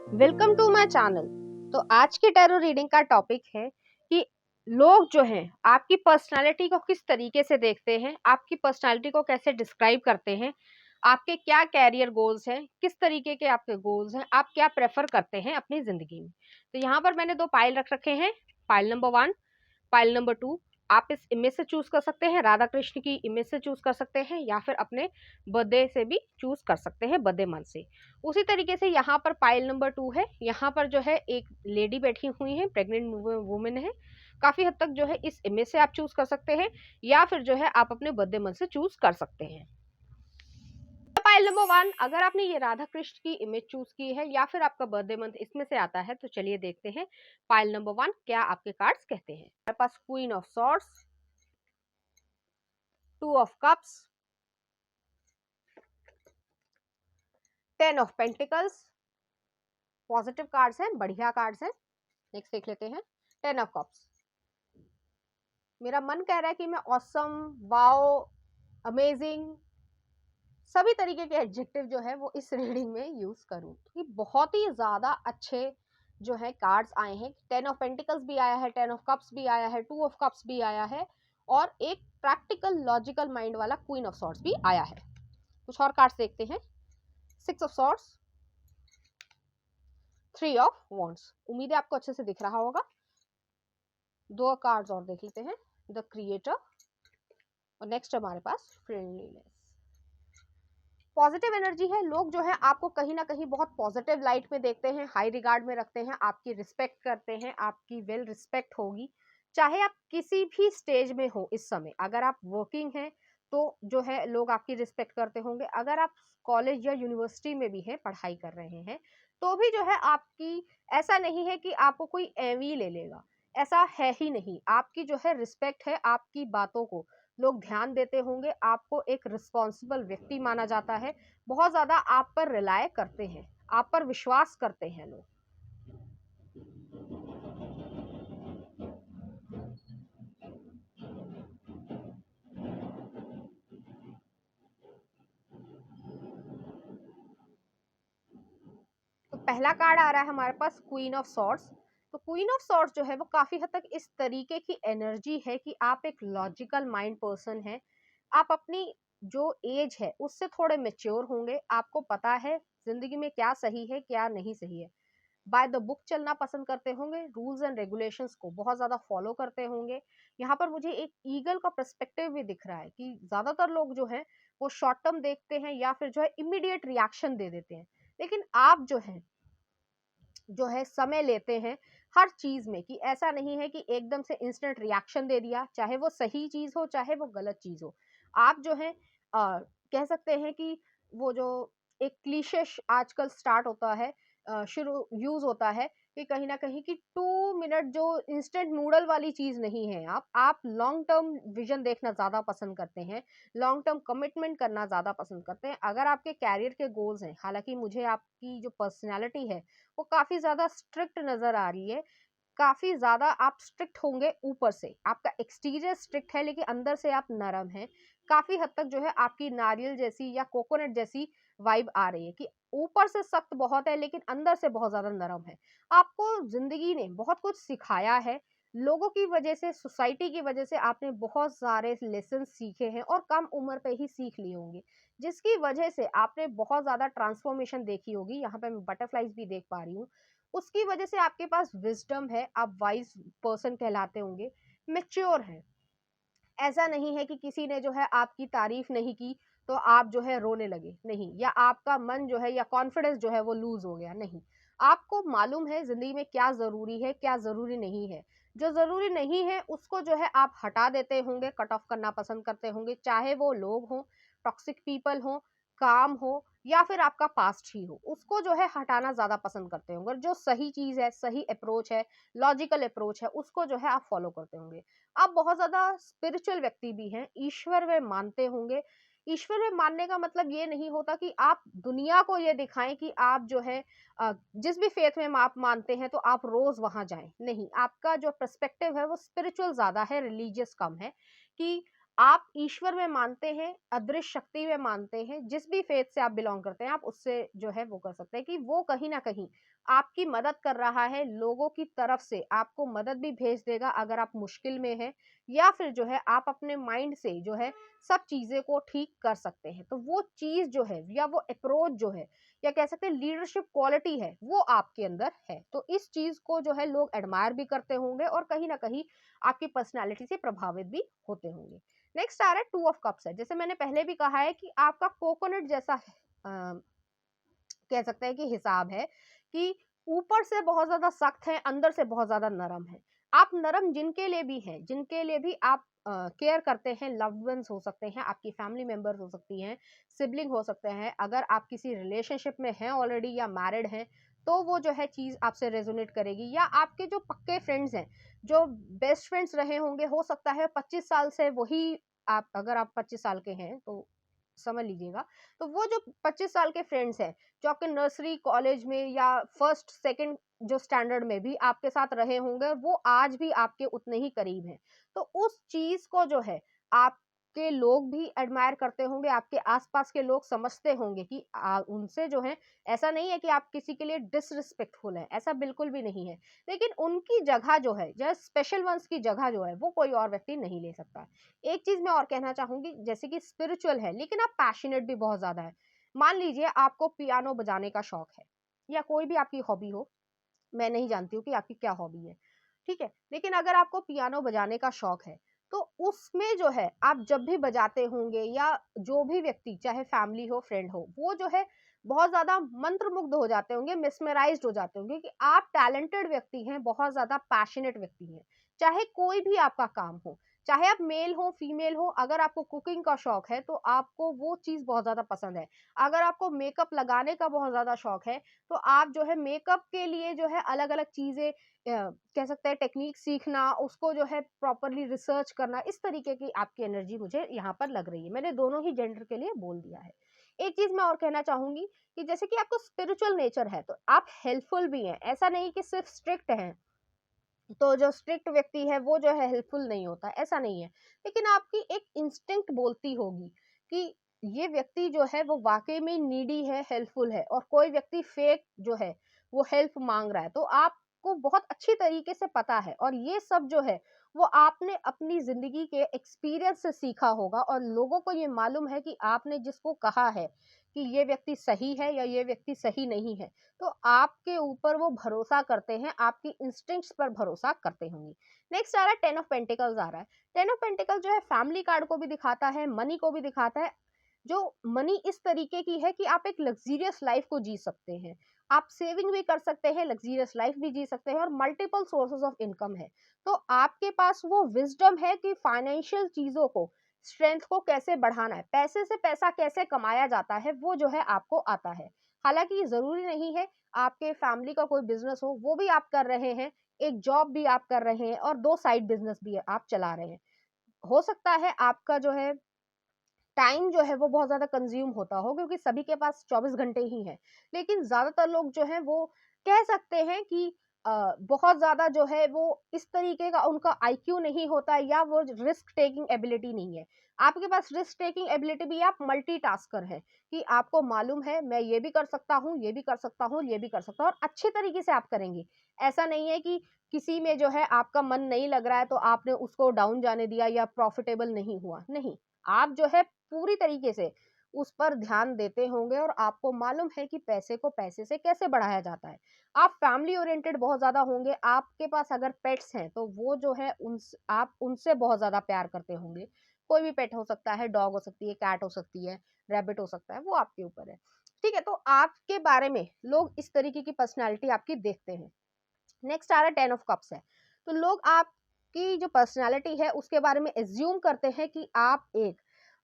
Welcome to my channel. तो आज के टैरो रीडिंग का टॉपिक है कि लोग जो हैं आपकी पर्सनालिटी को किस तरीके से देखते हैं, आपकी पर्सनालिटी को कैसे डिस्क्राइब करते हैं, आपके क्या कैरियर गोल्स हैं, किस तरीके के आपके गोल्स हैं, आप क्या प्रेफर करते हैं अपनी जिंदगी में। तो यहाँ पर मैंने दो पाइल रख रखे हैं, पाइल नंबर 1, पाइल नंबर 2। आप इस इमेज से चूज कर सकते हैं, राधा कृष्ण की इमेज से चूज कर सकते हैं, या फिर अपने बर्थडे से भी चूज कर सकते हैं, बर्थडे मंथ से। उसी तरीके से यहाँ पर पाइल नंबर 2 है, यहाँ पर जो है एक लेडी बैठी हुई है, प्रेग्नेंट वुमेन है। काफी हद तक जो है इस इमेज से आप चूज कर सकते हैं, या फिर जो है आप अपने बर्थडे मंथ से चूज कर सकते हैं। पाइल नंबर 1, अगर आपने ये राधा कृष्ण की इमेज चूज की है या फिर आपका बर्थडे मंथ इसमें से आता है, तो चलिए देखते हैं पाइल नंबर 1 क्या आपके कार्ड्स कहते हैं। हमारे पास queen of swords, 2 of cups, 10 of pentacles. Positive cards हैं, बढ़िया कार्ड्स हैं। नेक्स्ट देख लेते हैं 10 ऑफ कप्स। मेरा मन कह रहा है कि मैं ऑसम, वाओ, अमेजिंग, सभी तरीके के एडजेक्टिव जो है वो इस रीडिंग में यूज करूं, क्योंकि बहुत ही ज्यादा अच्छे जो है कार्ड्स आए हैं। 10 ऑफ पेंटिकल्स भी आया है, 10 ऑफ कप्स भी आया है, 2 ऑफ कप्स भी आया है, और एक प्रैक्टिकल लॉजिकल माइंड वाला क्वीन ऑफ सॉर्ड्स भी आया है। कुछ और कार्ड्स देखते हैं। 6 ऑफ सॉर्ड्स, 3 ऑफ वॉन्ड्स। उम्मीद है आपको अच्छे से दिख रहा होगा। दो कार्ड्स और देख लेते हैं, द क्रिएटर, और नेक्स्ट हमारे पास फ्रेंडलीनेस। पॉजिटिव एनर्जी है। लोग जो है आपको कहीं ना कहीं बहुत पॉजिटिव लाइट में देखते हैं, हाई रिगार्ड में रखते हैं, आपकी रिस्पेक्ट करते हैं, आपकी वेल रिस्पेक्ट होगी, चाहे आप किसी भी स्टेज में हो इस समय। अगर आप वर्किंग हैं तो जो है लोग आपकी रिस्पेक्ट करते होंगे, अगर आप कॉलेज या यूनिवर्सिटी में भी हैं, पढ़ाई कर रहे हैं, तो भी जो है आपकी, ऐसा नहीं है कि आपको कोई एवी ले लेगा, ऐसा है ही नहीं। आपकी जो है रिस्पेक्ट है, आपकी बातों को लोग ध्यान देते होंगे, आपको एक रिस्पॉन्सिबल व्यक्ति माना जाता है, बहुत ज्यादा आप पर रिलाय करते हैं, आप पर विश्वास करते हैं लोग। तो पहला कार्ड आ रहा है हमारे पास क्वीन ऑफ सॉर्ड्स। तो क्वीन ऑफ सॉर्ड्स जो है वो काफी हद तक इस तरीके की एनर्जी है कि आप एक लॉजिकल माइंड पर्सन है। आप अपनी जो एज है उससे थोड़े मेच्योर होंगे, आपको पता है जिंदगी में क्या सही है क्या नहीं सही है। बाय द बुक चलना पसंद करते होंगे, रूल्स एंड रेगुलेशंस को बहुत ज्यादा फॉलो करते होंगे। यहाँ पर मुझे एक ईगल का पर्सपेक्टिव भी दिख रहा है कि ज्यादातर लोग जो है वो शॉर्ट टर्म देखते हैं या फिर जो है इमीडिएट रिएक्शन दे देते हैं, लेकिन आप जो है समय लेते हैं हर चीज में, कि ऐसा नहीं है कि एकदम से इंस्टेंट रिएक्शन दे दिया, चाहे वो सही चीज हो चाहे वो गलत चीज हो। आप जो है कह सकते हैं कि वो जो एक क्लीशे आजकल स्टार्ट होता है, शुरू यूज होता है, कि कहीं ना कहीं कि 2 मिनट जो इंस्टेंट नूडल वाली चीज नहीं है। आप लॉन्ग टर्म विजन देखना ज्यादा पसंद करते हैं, लॉन्ग टर्म कमिटमेंट करना ज्यादा पसंद करते हैं। अगर आपके कैरियर के गोल्स हैं, हालांकि मुझे आपकी जो पर्सनैलिटी है वो काफी ज्यादा स्ट्रिक्ट नजर आ रही है, काफी ज्यादा आप स्ट्रिक्ट होंगे। ऊपर से आपका एक्सटीरियर स्ट्रिक्ट है लेकिन अंदर से आप नरम हैं। काफी हद तक जो है आपकी नारियल जैसी या कोकोनट जैसी वाइब आ रही है, कि ऊपर से सख्त बहुत है लेकिन अंदर से बहुत ज्यादा नरम है। आपको जिंदगी ने बहुत कुछ सिखाया है, लोगों की वजह से, सोसाइटी की वजह से आपने बहुत सारे लेसन सीखे हैं और कम उम्र पे ही सीख लिए होंगे, जिसकी वजह से आपने बहुत ज्यादा ट्रांसफॉर्मेशन देखी होगी। यहाँ पे मैं बटरफ्लाइज भी देख पा रही हूँ, उसकी वजह से आपके पास विजडम है, आप वाइज पर्सन कहलाते होंगे, मेच्योर हैं। ऐसा नहीं है कि किसी ने जो है आपकी तारीफ नहीं की तो आप जो है रोने लगे, नहीं, या आपका मन जो है या कॉन्फिडेंस जो है वो लूज हो गया, नहीं। आपको मालूम है जिंदगी में क्या जरूरी है क्या जरूरी नहीं है। जो जरूरी नहीं है उसको जो है आप हटा देते होंगे, कट ऑफ करना पसंद करते होंगे, चाहे वो लोग हों, टॉक्सिक पीपल हो, काम हो, या फिर आपका पास्ट ही हो, उसको जो है हटाना ज्यादा पसंद करते होंगे। और जो सही चीज है, सही अप्रोच है, लॉजिकल अप्रोच है, उसको जो है आप फॉलो करते होंगे। आप बहुत ज्यादा स्पिरिचुअल व्यक्ति भी हैं, ईश्वर में मानते होंगे। ईश्वर में मानने का मतलब ये नहीं होता कि आप दुनिया को ये दिखाएं कि आप जो है जिस भी फेथ में आप मानते हैं तो आप रोज वहां जाएं, नहीं। आपका जो पर्सपेक्टिव है वो स्पिरिचुअल ज्यादा है, रिलीजियस कम है। कि आप ईश्वर में मानते हैं, अदृश्य शक्ति में मानते हैं, जिस भी फेथ से आप बिलॉन्ग करते हैं, आप उससे जो है वो कर सकते हैं कि वो कहीं न कहीं आपकी मदद कर रहा है, लोगों की तरफ से आपको मदद भी भेज देगा अगर आप मुश्किल में हैं, या फिर जो है आप अपने माइंड से जो है सब चीज़ें को ठीक कर सकते हैं। तो वो चीज़ जो है या वो अप्रोच जो है या कह सकते हैं लीडरशिप क्वालिटी है, वो आपके अंदर है। तो इस चीज़ को जो है लोग एडमायर भी करते होंगे और कहीं न कहीं आपकी पर्सनैलिटी से प्रभावित भी होते होंगे। नेक्स्ट आ रहा है 2 ऑफ कप्स है। जैसे मैंने पहले भी कहा है कि आपका कोकोनट जैसा कह सकते हैं कि हिसाब है कि ऊपर से बहुत ज़्यादा सख्त है, अंदर से बहुत ज़्यादा नरम है। आप नरम जिनके लिए भी हैं, जिनके लिए भी आप केयर करते हैं, लव्ड वन्स हो सकते हैं, आपकी फैमिली मेंबर्स हो सकती हैं, सिबलिंग हो सकते हैं, अगर आप किसी रिलेशनशिप में हैं ऑलरेडी या मैरिड हैं, तो वो जो है चीज़ आपसे रेज़ोनेट करेगी। या आपके जो पक्के फ्रेंड्स हैं, जो बेस्ट फ्रेंड्स रहे होंगे, हो सकता है 25 साल से वही आप, अगर आप 25 साल के हैं, तो समझ लीजिएगा। तो वो जो 25 साल के फ्रेंड्स हैं, जो आपके नर्सरी, कॉलेज में या फर्स्ट, सेकंड जो स्टैंडर्ड में भी आपके साथ रहे होंगे, वो आज भी आपके उतने ही करीब हैं। तो उस चीज़ को जो है आपके लोग भी एडमायर करते होंगे, आपके आस-पास के लोग समझते होंगे कि उनसे जो है ऐसा नहीं है कि आप किसी के लिए डिसरिस्पेक्टफुल हैं, ऐसा बिल्कुल भी नहीं है। लेकिन उनकी जगह जो है, या स्पेशल वन्स की जगह जो है, वो कोई और व्यक्ति नहीं ले सकता। एक चीज़ मैं और कहना चाहूँगी, जैसे कि स्पिरिचुअल है, लेकिन आप पैशनेट भी बहुत ज़्यादा हैं। मान लीजिए आपको पियानो बजाने का शौक है, या कोई भी आपकी हॉबी हो, मैं नहीं जानती हूँ कि आपकी क्या हॉबी है, ठीक है? लेकिन अगर आपको पियानो बजाने का शौक है, तो उसमें जो है आप जब भी बजाते होंगे, या जो भी व्यक्ति, चाहे फैमिली हो, फ्रेंड हो, वो जो है बहुत ज़्यादा मंत्रमुग्ध हो जाते होंगे, मेस्मराइज़्ड हो जाते होंगे कि आप टैलेंटेड व्यक्ति हैं, बहुत ज़्यादा पैशनेट व्यक्ति हैं। चाहे कोई भी आपका काम हो, चाहे आप मेल हो, फीमेल हो, अगर आपको कुकिंग का शौक है, तो आपको वो चीज़ बहुत ज़्यादा पसंद है। अगर आपको मेकअप लगाने का बहुत ज़्यादा शौक है, तो आप जो है मेकअप के लिए जो है अलग-अलग चीज़ें, कह सकते हैं टेक्नीक सीखना, उसको जो है प्रॉपर्ली रिसर्च करना, इस तरीके की आपकी एनर्जी मुझे यहाँ पर लग रही है। मैंने दोनों ही जेंडर के लिए बोल दिया है। एक चीज़ मैं और कहना चाहूँगी कि जैसे कि आपको स्पिरिचुअल नेचर है, तो आप हेल्पफुल भी हैं। ऐसा नहीं कि सिर्फ स्ट्रिक्ट हैं, तो जो स्ट्रिक्ट व्यक्ति है वो जो है हेल्पफुल नहीं होता, ऐसा नहीं है। लेकिन आपकी एक इंस्टिंक्ट बोलती होगी कि ये व्यक्ति जो है वो वाक़ई में नीडी है, हेल्पफुल है, और कोई व्यक्ति फेक जो है वो हेल्प माँग रहा है। तो आपको बहुत अच्छी तरीके से पता है, और ये सब जो है वो आपने अपनी ज़िंदगी के एक्सपीरियंस से सीखा होगा, और लोगों को ये मालूम है कि आपने जिसको कहा है कि ये व्यक्ति सही है या ये व्यक्ति सही नहीं है, तो आपके ऊपर वो भरोसा करते हैं, आपकी इंस्टिंक्ट्स पर भरोसा करते होंगे। नेक्स्ट आ रहा है 10 ऑफ पेंटिकल्स आ रहा है। 10 ऑफ पेंटिकल जो है फैमिली कार्ड को भी दिखाता है, मनी को भी दिखाता है। जो मनी इस तरीके की है कि आप एक लग्ज़रियस लाइफ़ को जी सकते हैं। आप सेविंग भी कर सकते हैं, लग्ज़रियस लाइफ़ भी जी सकते हैं, और मल्टीपल सोर्सेज़ ऑफ इनकम है। तो आपके पास वो विज़डम है कि फाइनेंशियल चीज़ों को, स्ट्रेंथ को कैसे बढ़ाना है, पैसे से पैसा कैसे कमाया जाता है, वो जो है आपको आता है। हालाँकि ज़रूरी नहीं है आपके फैमिली का कोई बिज़नेस हो, वो भी आप कर रहे हैं, एक जॉब भी आप कर रहे हैं, और 2 साइड बिज़नेस भी आप चला रहे हैं। हो सकता है आपका जो है टाइम जो है वो बहुत ज़्यादा कंज़्यूम होता हो, क्योंकि सभी के पास 24 घंटे ही हैं। लेकिन ज़्यादातर लोग जो हैं वो कह सकते हैं कि बहुत ज़्यादा जो है वो इस तरीके का उनका आईक्यू नहीं होता, या वो रिस्क टेकिंग एबिलिटी नहीं है। आपके पास रिस्क टेकिंग एबिलिटी भी है, आप मल्टीटास्कर हैं कि आपको मालूम है मैं ये भी कर सकता हूँ, ये भी कर सकता हूँ, ये भी कर सकता हूँ, और अच्छे तरीके से आप करेंगे। ऐसा नहीं है कि किसी में जो है आपका मन नहीं लग रहा है तो आपने उसको डाउन जाने दिया या प्रॉफ़िटेबल नहीं हुआ, नहीं। आप जो है पूरी तरीके से उस पर ध्यान देते होंगे, और आपको मालूम है कि पैसे को पैसे से कैसे बढ़ाया जाता है। आप फैमिली ओरिएंटेड बहुत ज़्यादा होंगे, आपके पास अगर पेट्स हैं, तो वो जो है आप उनसे बहुत ज़्यादा प्यार करते होंगे। कोई भी पेट हो सकता है, डॉग हो सकती है, कैट हो सकती है, रैबिट हो सकता है, वो आपके ऊपर है। ठीक है? तो आपके बारे में लोग इस तरीके की पर्सनैलिटी आपकी देखते हैं। नेक्स्ट आ रहा है 10 ऑफ कप्स है। तो लोग आपकी जो पर्सनैलिटी है उसके बारे में एज्यूम करते हैं कि आप एक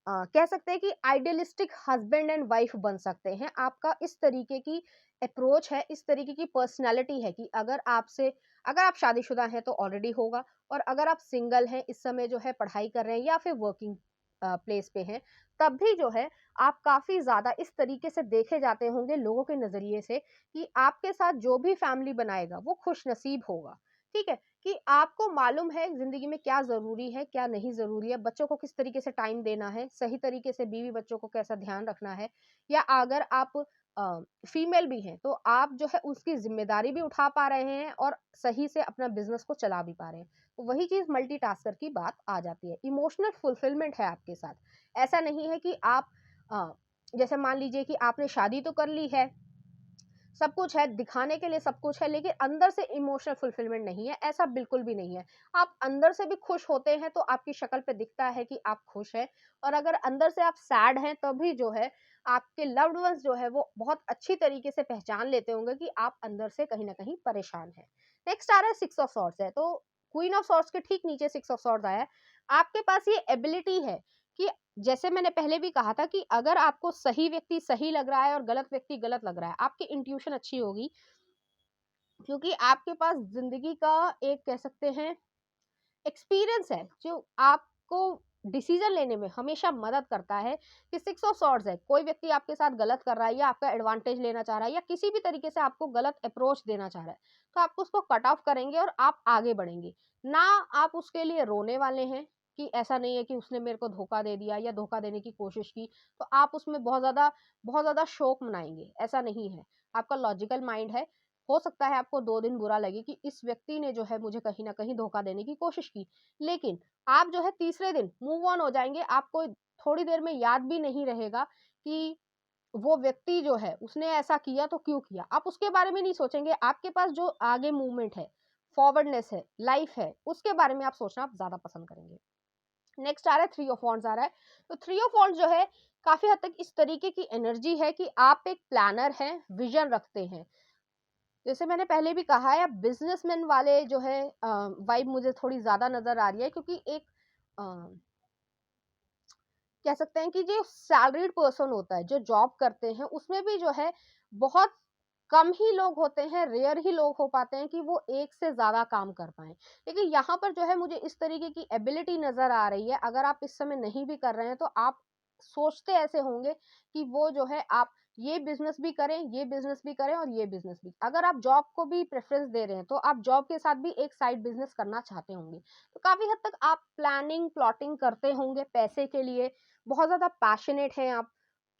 कह सकते हैं कि आइडियलिस्टिक हस्बैंड एंड वाइफ बन सकते हैं। आपका इस तरीके की अप्रोच है, इस तरीके की पर्सनैलिटी है कि अगर आप शादीशुदा हैं तो ऑलरेडी होगा, और अगर आप सिंगल हैं, इस समय जो है पढ़ाई कर रहे हैं, या फिर वर्किंग प्लेस पे हैं, तब भी जो है आप काफ़ी ज़्यादा इस तरीके से देखे जाते होंगे लोगों के नज़रिए से कि आपके साथ जो भी फैमिली बनाएगा वो खुशनसीब होगा। ठीक है, कि आपको मालूम है ज़िंदगी में क्या ज़रूरी है, क्या नहीं ज़रूरी है, बच्चों को किस तरीके से टाइम देना है, सही तरीके से बीवी बच्चों को कैसा ध्यान रखना है, या अगर आप फीमेल भी हैं, तो आप जो है उसकी ज़िम्मेदारी भी उठा पा रहे हैं और सही से अपना बिज़नेस को चला भी पा रहे हैं। तो वही चीज़ मल्टीटास्कर की बात आ जाती है। इमोशनल फुलफिलमेंट है आपके साथ। ऐसा नहीं है कि आप अ, जैसे मान लीजिए कि आपने शादी तो कर ली है, सब कुछ है, दिखाने के लिए सब कुछ है, लेकिन अंदर से इमोशनल फुलफिलमेंट नहीं है, ऐसा बिल्कुल भी नहीं है। आप अंदर से भी खुश होते हैं तो आपकी शक्ल पे दिखता है कि आप खुश हैं, और अगर अंदर से आप सैड हैं तभी जो है आपके लव्ड वंस जो है वो बहुत अच्छी तरीके से पहचान लेते होंगे कि आप अंदर से कहीं न कहीं परेशान हैं। नेक्स्ट आ रहा है सिक्स ऑफ सॉर्ड्स है, तो क्वीन ऑफ सॉर्ड्स के ठीक नीचे सिक्स ऑफ सॉर्ड्स आया है। आपके पास ये एबिलिटी है कि जैसे मैंने पहले भी कहा था कि अगर आपको सही व्यक्ति सही लग रहा है और गलत व्यक्ति गलत लग रहा है, आपकी इंट्यूशन अच्छी होगी, क्योंकि आपके पास ज़िंदगी का एक कह सकते हैं एक्सपीरियंस है, जो आपको डिसीजन लेने में हमेशा मदद करता है। कि सिक्स ऑफ सॉर्ड्स है, कोई व्यक्ति आपके साथ गलत कर रहा है या आपका एडवांटेज लेना चाह रहा है या किसी भी तरीके से आपको गलत अप्रोच देना चाह रहा है, तो आप उसको कट ऑफ करेंगे और आप आगे बढ़ेंगे। ना आप उसके लिए रोने वाले हैं कि ऐसा नहीं है कि उसने मेरे को धोखा दे दिया या धोखा देने की कोशिश की, तो आप उसमें बहुत ज़्यादा शोक मनाएँगे, ऐसा नहीं है। आपका लॉजिकल माइंड है। हो सकता है आपको 2 दिन बुरा लगे कि इस व्यक्ति ने जो है मुझे कहीं न कहीं धोखा देने की कोशिश की। लेकिन आप जो है तीसरे दिन मूव ऑन हो जाएँगे, आपको थोड़ी देर में याद भी नहीं रहेगा कि वो व्यक्ति जो है उसने ऐसा किया तो क्यों किया? आप उसके बारे में नहीं सोचेंगे, आपके पास जो आगे मूवमेंट है, फॉरवर्डनेस है, लाइफ है, उसके बारे में आप सोचना ज़्यादा पसंद करेंगे। नेक्स्ट आ रहा है थ्री ऑफ वांड्स आ रहा है। तो थ्री ऑफ वांड्स जो है काफ़ी हद तक इस तरीके की एनर्जी है कि आप एक प्लानर हैं, विज़न रखते हैं। जैसे मैंने पहले भी कहा है, बिजनेसमैन वाले जो है वाइब मुझे थोड़ी ज़्यादा नज़र आ रही है, क्योंकि एक अ, कह सकते हैं कि जो सैलरीड पर्सन होता है, जो जॉब करते हैं, उसमें भी जो है बहुत कम ही लोग होते हैं, रेयर ही लोग हो पाते हैं कि वो एक से ज़्यादा काम कर पाएँ। लेकिन यहाँ पर जो है मुझे इस तरीके की एबिलिटी नज़र आ रही है, अगर आप इस समय नहीं भी कर रहे हैं, तो आप सोचते ऐसे होंगे कि वो जो है आप ये बिज़नेस भी करें, ये बिज़नेस भी करें और ये बिज़नेस भी। अगर आप जॉब को भी प्रेफ़रेंस दे रहे हैं, तो आप जॉब के साथ भी एक साइड बिज़नेस करना चाहते होंगे। तो काफ़ी हद तक आप प्लानिंग, प्लॉटिंग करते होंगे पैसे के लिए, बहुत ज़्यादा पैशनेट हैं आप,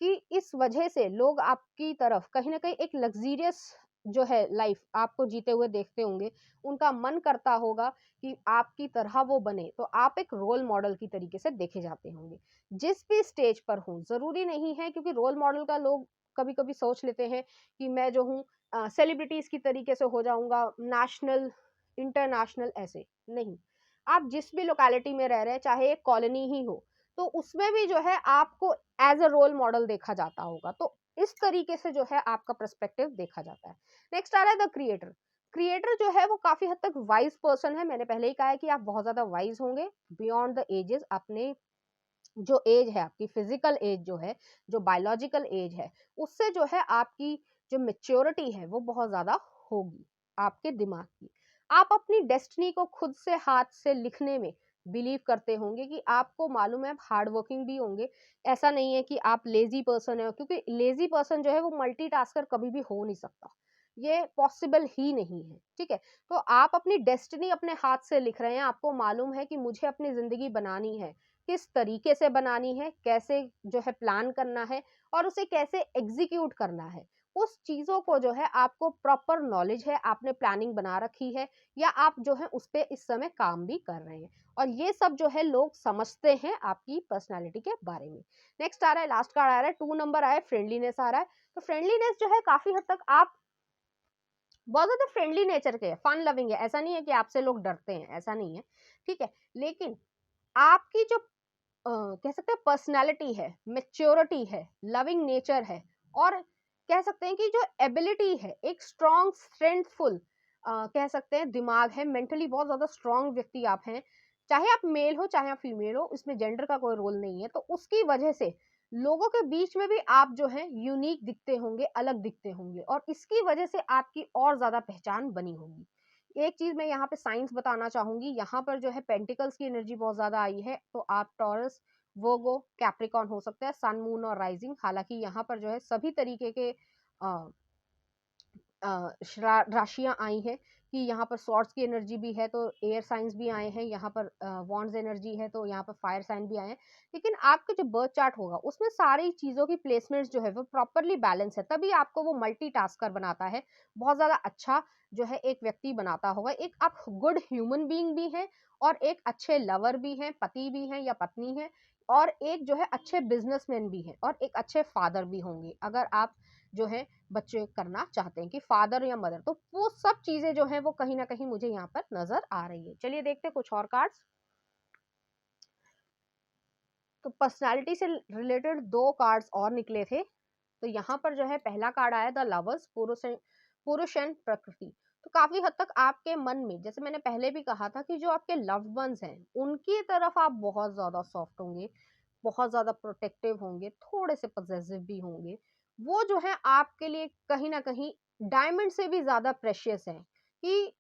कि इस वजह से लोग आपकी तरफ कहीं न कहीं एक लग्ज़रियस जो है लाइफ़ आपको जीते हुए देखते होंगे। उनका मन करता होगा कि आपकी तरह वो बने, तो आप एक रोल मॉडल की तरीके से देखे जाते होंगे। जिस भी स्टेज पर हों, ज़रूरी नहीं है, क्योंकि रोल मॉडल का लोग कभी-कभी सोच लेते हैं कि मैं जो हूँ सेलिब्रिटीज़ की तरीके से हो जाऊँगा, नेशनल, इंटरनेशनल ऐसे, नहीं। आप जिस भी लोकेलिटी में रह रहे हैं, चाहे एक कॉलोनी ही हो, तो उसमें भी जो है आपको एज़ अ रोल मॉडल देखा जाता होगा। तो इस तरीके से जो है आपका पर्सपेक्टिव देखा जाता है। नेक्स्ट आ रहा है द क्रिएटर। क्रिएटर जो है वो काफ़ी हद तक वाइज़ पर्सन है। मैंने पहले ही कहा है कि आप बहुत ज़्यादा वाइज़ होंगे बियॉन्ड द एजेस। अपने जो एज है, आपकी फिजिकल एज जो है, जो बायोलॉजिकल एज है, उससे जो है आपकी जो मैच्योरिटी है वो बहुत ज्यादा होगी आपके दिमाग की। आप अपनी डेस्टिनी को खुद से हाथ से लिखने में बिलीव करते होंगे, कि आपको मालूम है आप हार्ड वर्किंग भी होंगे। ऐसा नहीं है कि आप लेजी पर्सन है, क्योंकि लेजी पर्सन जो है वो मल्टीटास्कर कभी भी हो नहीं सकता, ये पॉसिबल ही नहीं है। ठीक है, तो आप अपनी डेस्टिनी अपने हाथ से लिख रहे हैं, आपको मालूम है कि मुझे अपनी जिंदगी बनानी है, किस तरीके से बनानी है, कैसे जो है प्लान करना है और उसे कैसे एग्जीक्यूट करना है। उस चीज़ों को जो है आपको प्रॉपर नॉलेज है, आपने प्लानिंग बना रखी है, या आप जो है उस पे इस समय काम भी कर रहे हैं। और ये सब जो है लोग समझते हैं आपकी पर्सनैलिटी के बारे में। नेक्स्ट आ रहा है, लास्ट कार्ड आ रहा है, 2 नंबर आया है, फ्रेंडलीनेस आ रहा है। तो फ्रेंडलीनेस जो है काफ़ी हद तक आप बहुत ज़्यादा फ्रेंडली नेचर के हैं, फन लविंग है। ऐसा नहीं है कि आपसे लोग डरते हैं, ऐसा नहीं है, ठीक है? लेकिन आपकी जो कह सकते हैं पर्सनैलिटी है, मैच्योरिटी है, लविंग नेचर है, और कह सकते हैं कि जो एबिलिटी है, एक स्ट्रॉन्ग स्ट्रेंथफुल कह सकते हैं दिमाग है, मेंटली बहुत ज़्यादा स्ट्रॉन्ग व्यक्ति आप हैं। चाहे आप मेल हो, चाहे आप फीमेल हो, इसमें जेंडर का कोई रोल नहीं है। तो उसकी वजह से लोगों के बीच में भी आप जो हैं यूनिक दिखते होंगे, अलग दिखते होंगे, और इसकी वजह से आपकी और ज़्यादा पहचान बनी होगी। एक चीज़ मैं यहाँ पे साइंस बताना चाहूँगी, यहाँ पर जो है पेंटिकल्स की एनर्जी बहुत ज़्यादा आई है, तो आप टॉरस, वर्गो, कैप्रिकॉर्न हो सकते हैं, सन, मून और राइजिंग। हालाँकि यहाँ पर जो है सभी तरीके के अ राशियाँ आई हैं, कि यहाँ पर स्वॉर्ड्स की एनर्जी भी है तो एयर साइंस भी आए हैं, यहाँ पर वॉन्ड्स एनर्जी है तो यहाँ पर फायर साइन भी आए हैं। लेकिन आपका जो बर्थ चार्ट होगा उसमें सारी चीज़ों की प्लेसमेंट्स जो है वो प्रॉपरली बैलेंस है, तभी आपको वो मल्टीटास्कर बनाता है, बहुत ज़्यादा अच्छा जो है एक व्यक्ति बनाता होगा। एक आप गुड ह्यूमन बीइंग भी हैं और एक अच्छे लवर भी हैं, पति भी हैं या पत्नी हैं, और एक जो है अच्छे बिजनेसमैन भी हैं और एक अच्छे फादर भी होंगे। अगर आप जो है बच्चे करना चाहते हैं कि फादर या मदर, तो वो सब चीजें जो है वो कहीं ना कहीं मुझे यहाँ पर नजर आ रही है। चलिए देखते हैं कुछ और कार्ड्स। तो पर्सनालिटी से रिलेटेड 2 कार्ड्स और निकले थे। तो यहाँ पर जो है पहला कार्ड आया द लवर्स, पुरुष एंड प्रकृति। तो काफी हद तक आपके मन में, जैसे मैंने पहले भी कहा था कि जो आपके लव्ड वंस हैं उनकी तरफ आप बहुत ज्यादा सॉफ्ट होंगे, बहुत ज्यादा प्रोटेक्टिव होंगे, थोड़े से पजेसिव भी होंगे। वो जो है आपके लिए कहीं ना कहीं डायमंड से भी ज्यादा प्रेशियस है, कि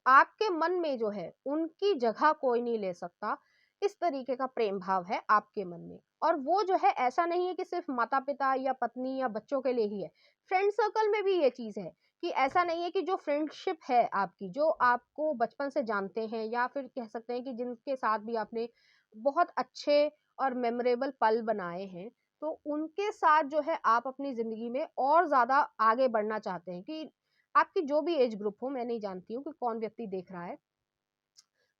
आपके मन में जो है उनकी जगह कोई नहीं ले सकता। इस तरीके का प्रेम भाव है आपके मन में। और वो जो है ऐसा नहीं है कि सिर्फ माता पिता या पत्नी या बच्चों के लिए ही है, फ्रेंड सर्कल में भी ये चीज है कि ऐसा नहीं है कि जो फ्रेंडशिप है आपकी, जो आपको बचपन से जानते हैं या फिर कह सकते हैं कि जिनके साथ भी आपने बहुत अच्छे और मेमोरेबल पल बनाए हैं, तो उनके साथ जो है आप अपनी जिंदगी में और ज्यादा आगे बढ़ना चाहते हैं। कि आपकी जो भी एज ग्रुप हो, मैं नहीं जानती हूँ कि कौन व्यक्ति देख रहा है,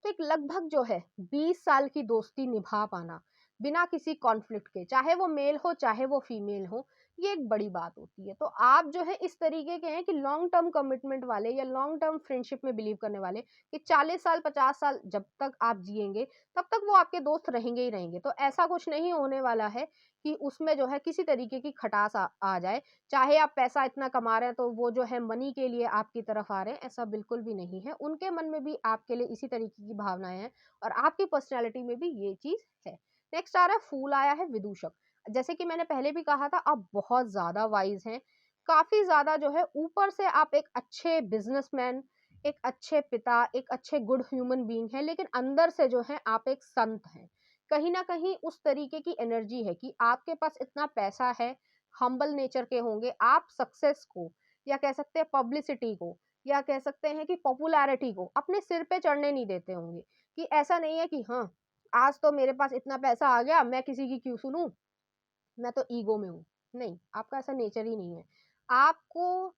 तो एक लगभग जो है 20 साल की दोस्ती निभा पाना बिना किसी कॉन्फ्लिक्ट के, चाहे वो मेल हो चाहे वो फीमेल हो, ये एक बड़ी बात होती है। तो आप जो है इस तरीके के हैं कि लॉन्ग टर्म कमिटमेंट वाले या लॉन्ग टर्म फ्रेंडशिप में बिलीव करने वाले, कि 40 साल 50 साल जब तक आप जिएंगे तब तक वो आपके दोस्त रहेंगे ही रहेंगे। तो ऐसा कुछ नहीं होने वाला है कि उसमें जो है किसी तरीके की खटास आ जाए, चाहे आप पैसा इतना कमा रहे हैं तो वो जो है मनी के लिए आपकी तरफ आ रहे हैं, ऐसा बिल्कुल भी नहीं है। उनके मन में भी आपके लिए इसी तरीके की भावनाएं हैं और आपकी पर्सनैलिटी में भी ये चीज है। नेक्स्ट आ रहा है फूल, आया है विदूषक। जैसे कि मैंने पहले भी कहा था, आप बहुत ज्यादा वाइज हैं, काफी ज्यादा जो है ऊपर से आप एक अच्छे बिजनेसमैन, एक अच्छे पिता, एक अच्छे गुड ह्यूमन बीइंग है, लेकिन अंदर से जो है आप एक संत हैं। कहीं ना कहीं उस तरीके की एनर्जी है कि आपके पास इतना पैसा है, हम्बल नेचर के होंगे आप, सक्सेस को या कह सकते हैं पब्लिसिटी को या कह सकते हैं कि पॉपुलैरिटी को अपने सिर पे चढ़ने नहीं देते होंगे। कि ऐसा नहीं है कि हाँ, आज तो मेरे पास इतना पैसा आ गया, मैं किसी की क्यों सुनूं, मैं तो ईगो में हूँ। नहीं, आपका ऐसा नेचर ही नहीं है। आपको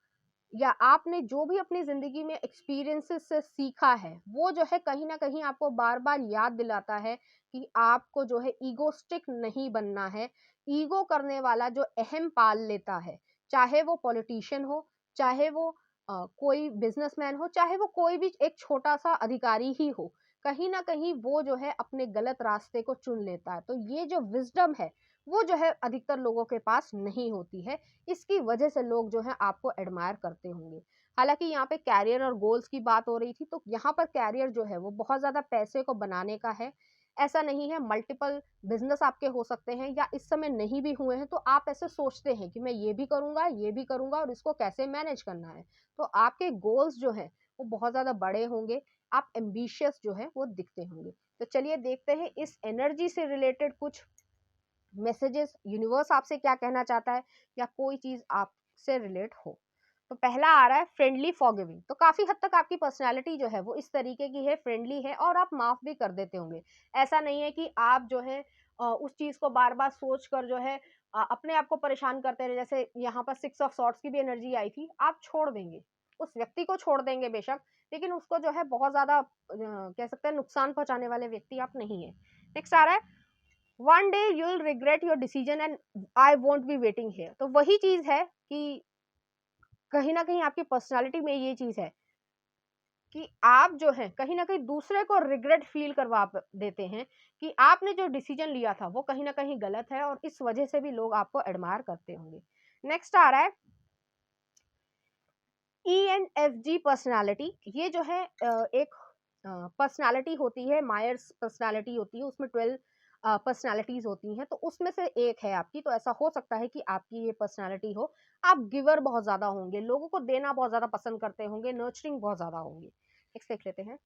या आपने जो भी अपनी जिंदगी में एक्सपीरियंसेस से सीखा है, वो जो है कहीं ना कहीं आपको बार बार याद दिलाता है कि आपको जो है ईगोस्टिक नहीं बनना है। ईगो करने वाला जो अहम पाल लेता है, चाहे वो पॉलिटिशियन हो, चाहे वो कोई बिजनेसमैन हो, चाहे वो कोई भी एक छोटा सा अधिकारी ही हो, कहीं ना कहीं वो जो है अपने गलत रास्ते को चुन लेता है। तो ये जो विजडम है वो जो है अधिकतर लोगों के पास नहीं होती है। इसकी वजह से लोग जो है आपको एडमायर करते होंगे। हालांकि यहाँ पे कैरियर और गोल्स की बात हो रही थी, तो यहाँ पर कैरियर जो है वो बहुत ज्यादा पैसे को बनाने का है, ऐसा नहीं है। मल्टीपल बिजनेस आपके हो सकते हैं या इस समय नहीं भी हुए हैं, तो आप ऐसे सोचते हैं कि मैं ये भी करूंगा, ये भी करूंगा और इसको कैसे मैनेज करना है। तो आपके गोल्स जो है वो बहुत ज्यादा बड़े होंगे, आप एम्बिशियस जो है वो दिखते होंगे। तो चलिए देखते हैं इस एनर्जी से रिलेटेड कुछ मैसेजेस, यूनिवर्स आपसे क्या कहना चाहता है या कोई चीज आपसे रिलेट हो। तो पहला आ रहा है फ्रेंडली फॉरगिविंग। तो काफी हद तक आपकी पर्सनालिटी जो है वो इस तरीके की है, फ्रेंडली है और आप माफ भी कर देते होंगे। ऐसा नहीं है कि आप जो है उस चीज को बार बार सोच कर जो है अपने आप को परेशान करते रहे। जैसे यहाँ पर 6 ऑफ सॉर्ट्स की भी एनर्जी आई थी, आप छोड़ देंगे, उस व्यक्ति को छोड़ देंगे बेशक, लेकिन उसको जो है बहुत ज्यादा कह सकते हैं नुकसान पहुंचाने वाले व्यक्ति आप नहीं है। नेक्स्ट आ रहा है one day you will regret your decision and I won't be waiting here. तो वही चीज है कि कहीं ना कहीं आपकी पर्सनालिटी में ये चीज है कि आप जो है कहीं ना कहीं दूसरे को रिग्रेट फील करवा देते हैं कि आपने जो डिसीजन लिया था वो कहीं ना कहीं गलत है, और इस वजह से भी लोग आपको एडमायर करते होंगे। नेक्स्ट आ रहा है ENFJ पर्सनालिटी। ये जो है एक पर्सनालिटी होती है, मायर्स पर्सनालिटी होती है, उसमें 12 पर्सनालिटीज होती हैं, तो उसमें से एक है आपकी। तो ऐसा हो सकता है कि आपकी ये पर्सनालिटी हो। आप गिवर बहुत ज्यादा होंगे, लोगों को देना बहुत ज्यादा पसंद करते होंगे, नर्चरिंग बहुत ज्यादा होंगे। नेक्स्ट देख लेते हैं,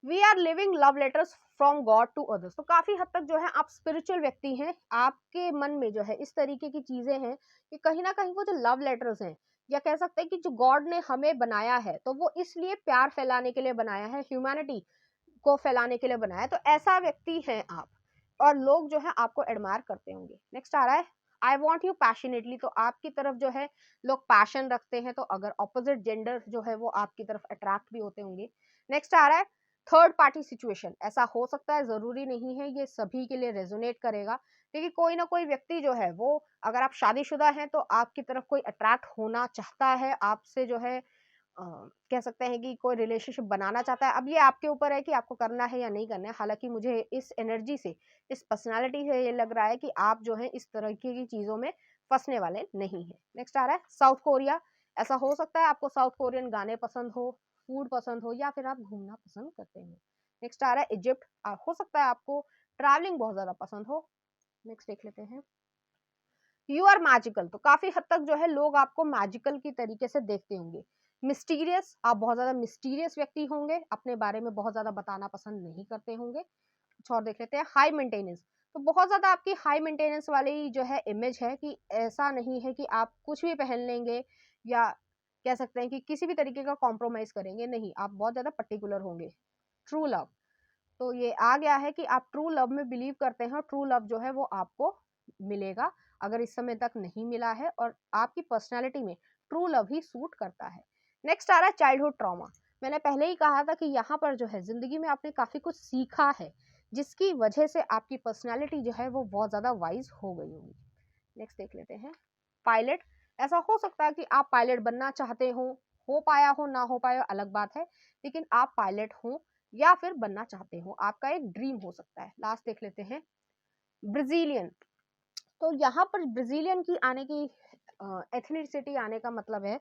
we are living love letters from God to others. तो काफी हद तक जो है आप स्पिरिचुअल व्यक्ति हैं। आपके मन में जो है इस तरीके की चीजें हैं कि कहीं ना कहीं वो जो लव लेटर्स हैं, या कह सकते हैं कि जो गॉड ने हमें बनाया है तो वो इसलिए प्यार फैलाने के लिए बनाया है, ह्यूमैनिटी को फैलाने के लिए बनाया है, तो ऐसा व्यक्ति है आप, और लोग जो है आपको एडमायर करते होंगे। नेक्स्ट आ रहा है आई वॉन्ट यू पैशनेटली, तो आपकी तरफ जो है लोग पैशन रखते हैं, तो अगर ऑपोजिट जेंडर जो है वो आपकी तरफ अट्रैक्ट भी होते होंगे। नेक्स्ट आ रहा है थर्ड पार्टी सिचुएशन, ऐसा हो सकता है, जरूरी नहीं है ये सभी के लिए रेजोनेट करेगा, क्योंकि कोई ना कोई व्यक्ति जो है वो, अगर आप शादीशुदा हैं तो आपकी तरफ कोई अट्रैक्ट होना चाहता है, आपसे जो है कह सकते हैं कि कोई रिलेशनशिप बनाना चाहता है। अब ये आपके ऊपर है कि आपको करना है या नहीं करना है। हालांकि मुझे इस एनर्जी से, इस पर्सनालिटी से ये लग रहा है कि आप जो है इस तरह की चीजों में फंसने वाले नहीं है। नेक्स्ट आ रहा है साउथ कोरिया, ऐसा हो सकता है आपको साउथ कोरियन गाने पसंद हो, फूड पसंद हो, या फिर आप घूमना पसंद करते हो। नेक्स्ट आ रहा है इजिप्ट, हो सकता है आपको ट्रैवलिंग बहुत ज्यादा पसंद हो। नेक्स्ट देख लेते हैं यू आर मैजिकल, तो काफी हद तक जो है लोग आपको मैजिकल की तरीके से देखते होंगे। मिस्टीरियस, आप बहुत ज्यादा मिस्टीरियस व्यक्ति होंगे, अपने बारे में बहुत ज्यादा बताना पसंद नहीं करते होंगे। कुछ और देख लेते हैं हाई मेंटेनेंस, तो बहुत ज्यादा आपकी हाई मेंटेनेंस वाली जो है इमेज है कि ऐसा नहीं है कि आप कुछ भी पहन लेंगे या कह सकते हैं कि किसी भी तरीके का कॉम्प्रोमाइज करेंगे, नहीं, आप बहुत ज्यादा पर्टिकुलर होंगे। ट्रू लव, तो ये आ गया है कि आप ट्रू लव में बिलीव करते हैं, ट्रू लव जो है वो आपको मिलेगा अगर इस समय तक नहीं मिला है, और आपकी पर्सनैलिटी में ट्रू लव ही सूट करता है। नेक्स्ट आ रहा है चाइल्डहुड ट्रॉमा, मैंने पहले ही कहा था कि यहाँ पर जो है जिंदगी में आपने काफी कुछ सीखा है, जिसकी वजह से आपकी पर्सनैलिटी जो है वो बहुत ज्यादा वाइज हो गई होगी। नेक्स्ट देख लेते हैं पायलट, ऐसा हो सकता है कि आप पायलट बनना चाहते हो पाया हो ना हो पाया अलग बात है, लेकिन आप पायलट हो या फिर बनना चाहते हो, आपका एक ड्रीम हो सकता है। लास्ट देख लेते हैं ब्राजीलियन, तो यहाँ पर ब्राजीलियन की आने की एथनिसिटी आने का मतलब है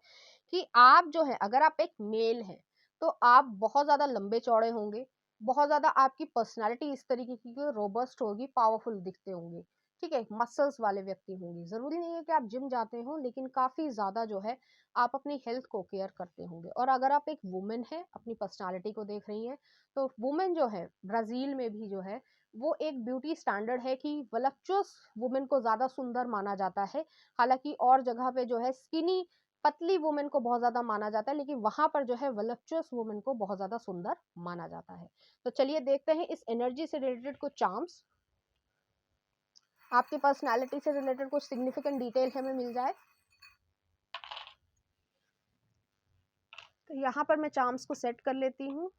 कि आप जो है, अगर आप एक मेल हैं तो आप बहुत ज्यादा लंबे चौड़े होंगे, बहुत ज्यादा आपकी पर्सनालिटी इस तरीके की रोबस्ट होगी, पावरफुल दिखते होंगे, ठीक है, मसल्स वाले व्यक्ति होंगे। जरूरी नहीं है कि आप जिम जाते हो, लेकिन काफी ज्यादा जो है आप अपनी हेल्थ को केयर करते होंगे। और अगर आप एक वुमेन है, अपनी पर्सनालिटी को देख रही हैं, तो वुमेन जो है ब्राजील में भी जो है वो एक ब्यूटी स्टैंडर्ड है कि वलप्चुअस वुमेन को ज्यादा सुंदर माना जाता है। हालांकि और जगह पे जो है स्किनी पतली वुमेन को बहुत ज्यादा माना जाता है, लेकिन वहां पर जो है वलप्चुअस वुमेन को बहुत ज्यादा सुंदर माना जाता है। तो चलिए देखते हैं इस एनर्जी से रिलेटेड कुछ चार्म्स, आपकी पर्सनालिटी से रिलेटेड कुछ सिग्निफिकेंट डिटेल हमें मिल जाए। तो यहाँ पर मैं चार्म्स को सेट कर लेती हूँ।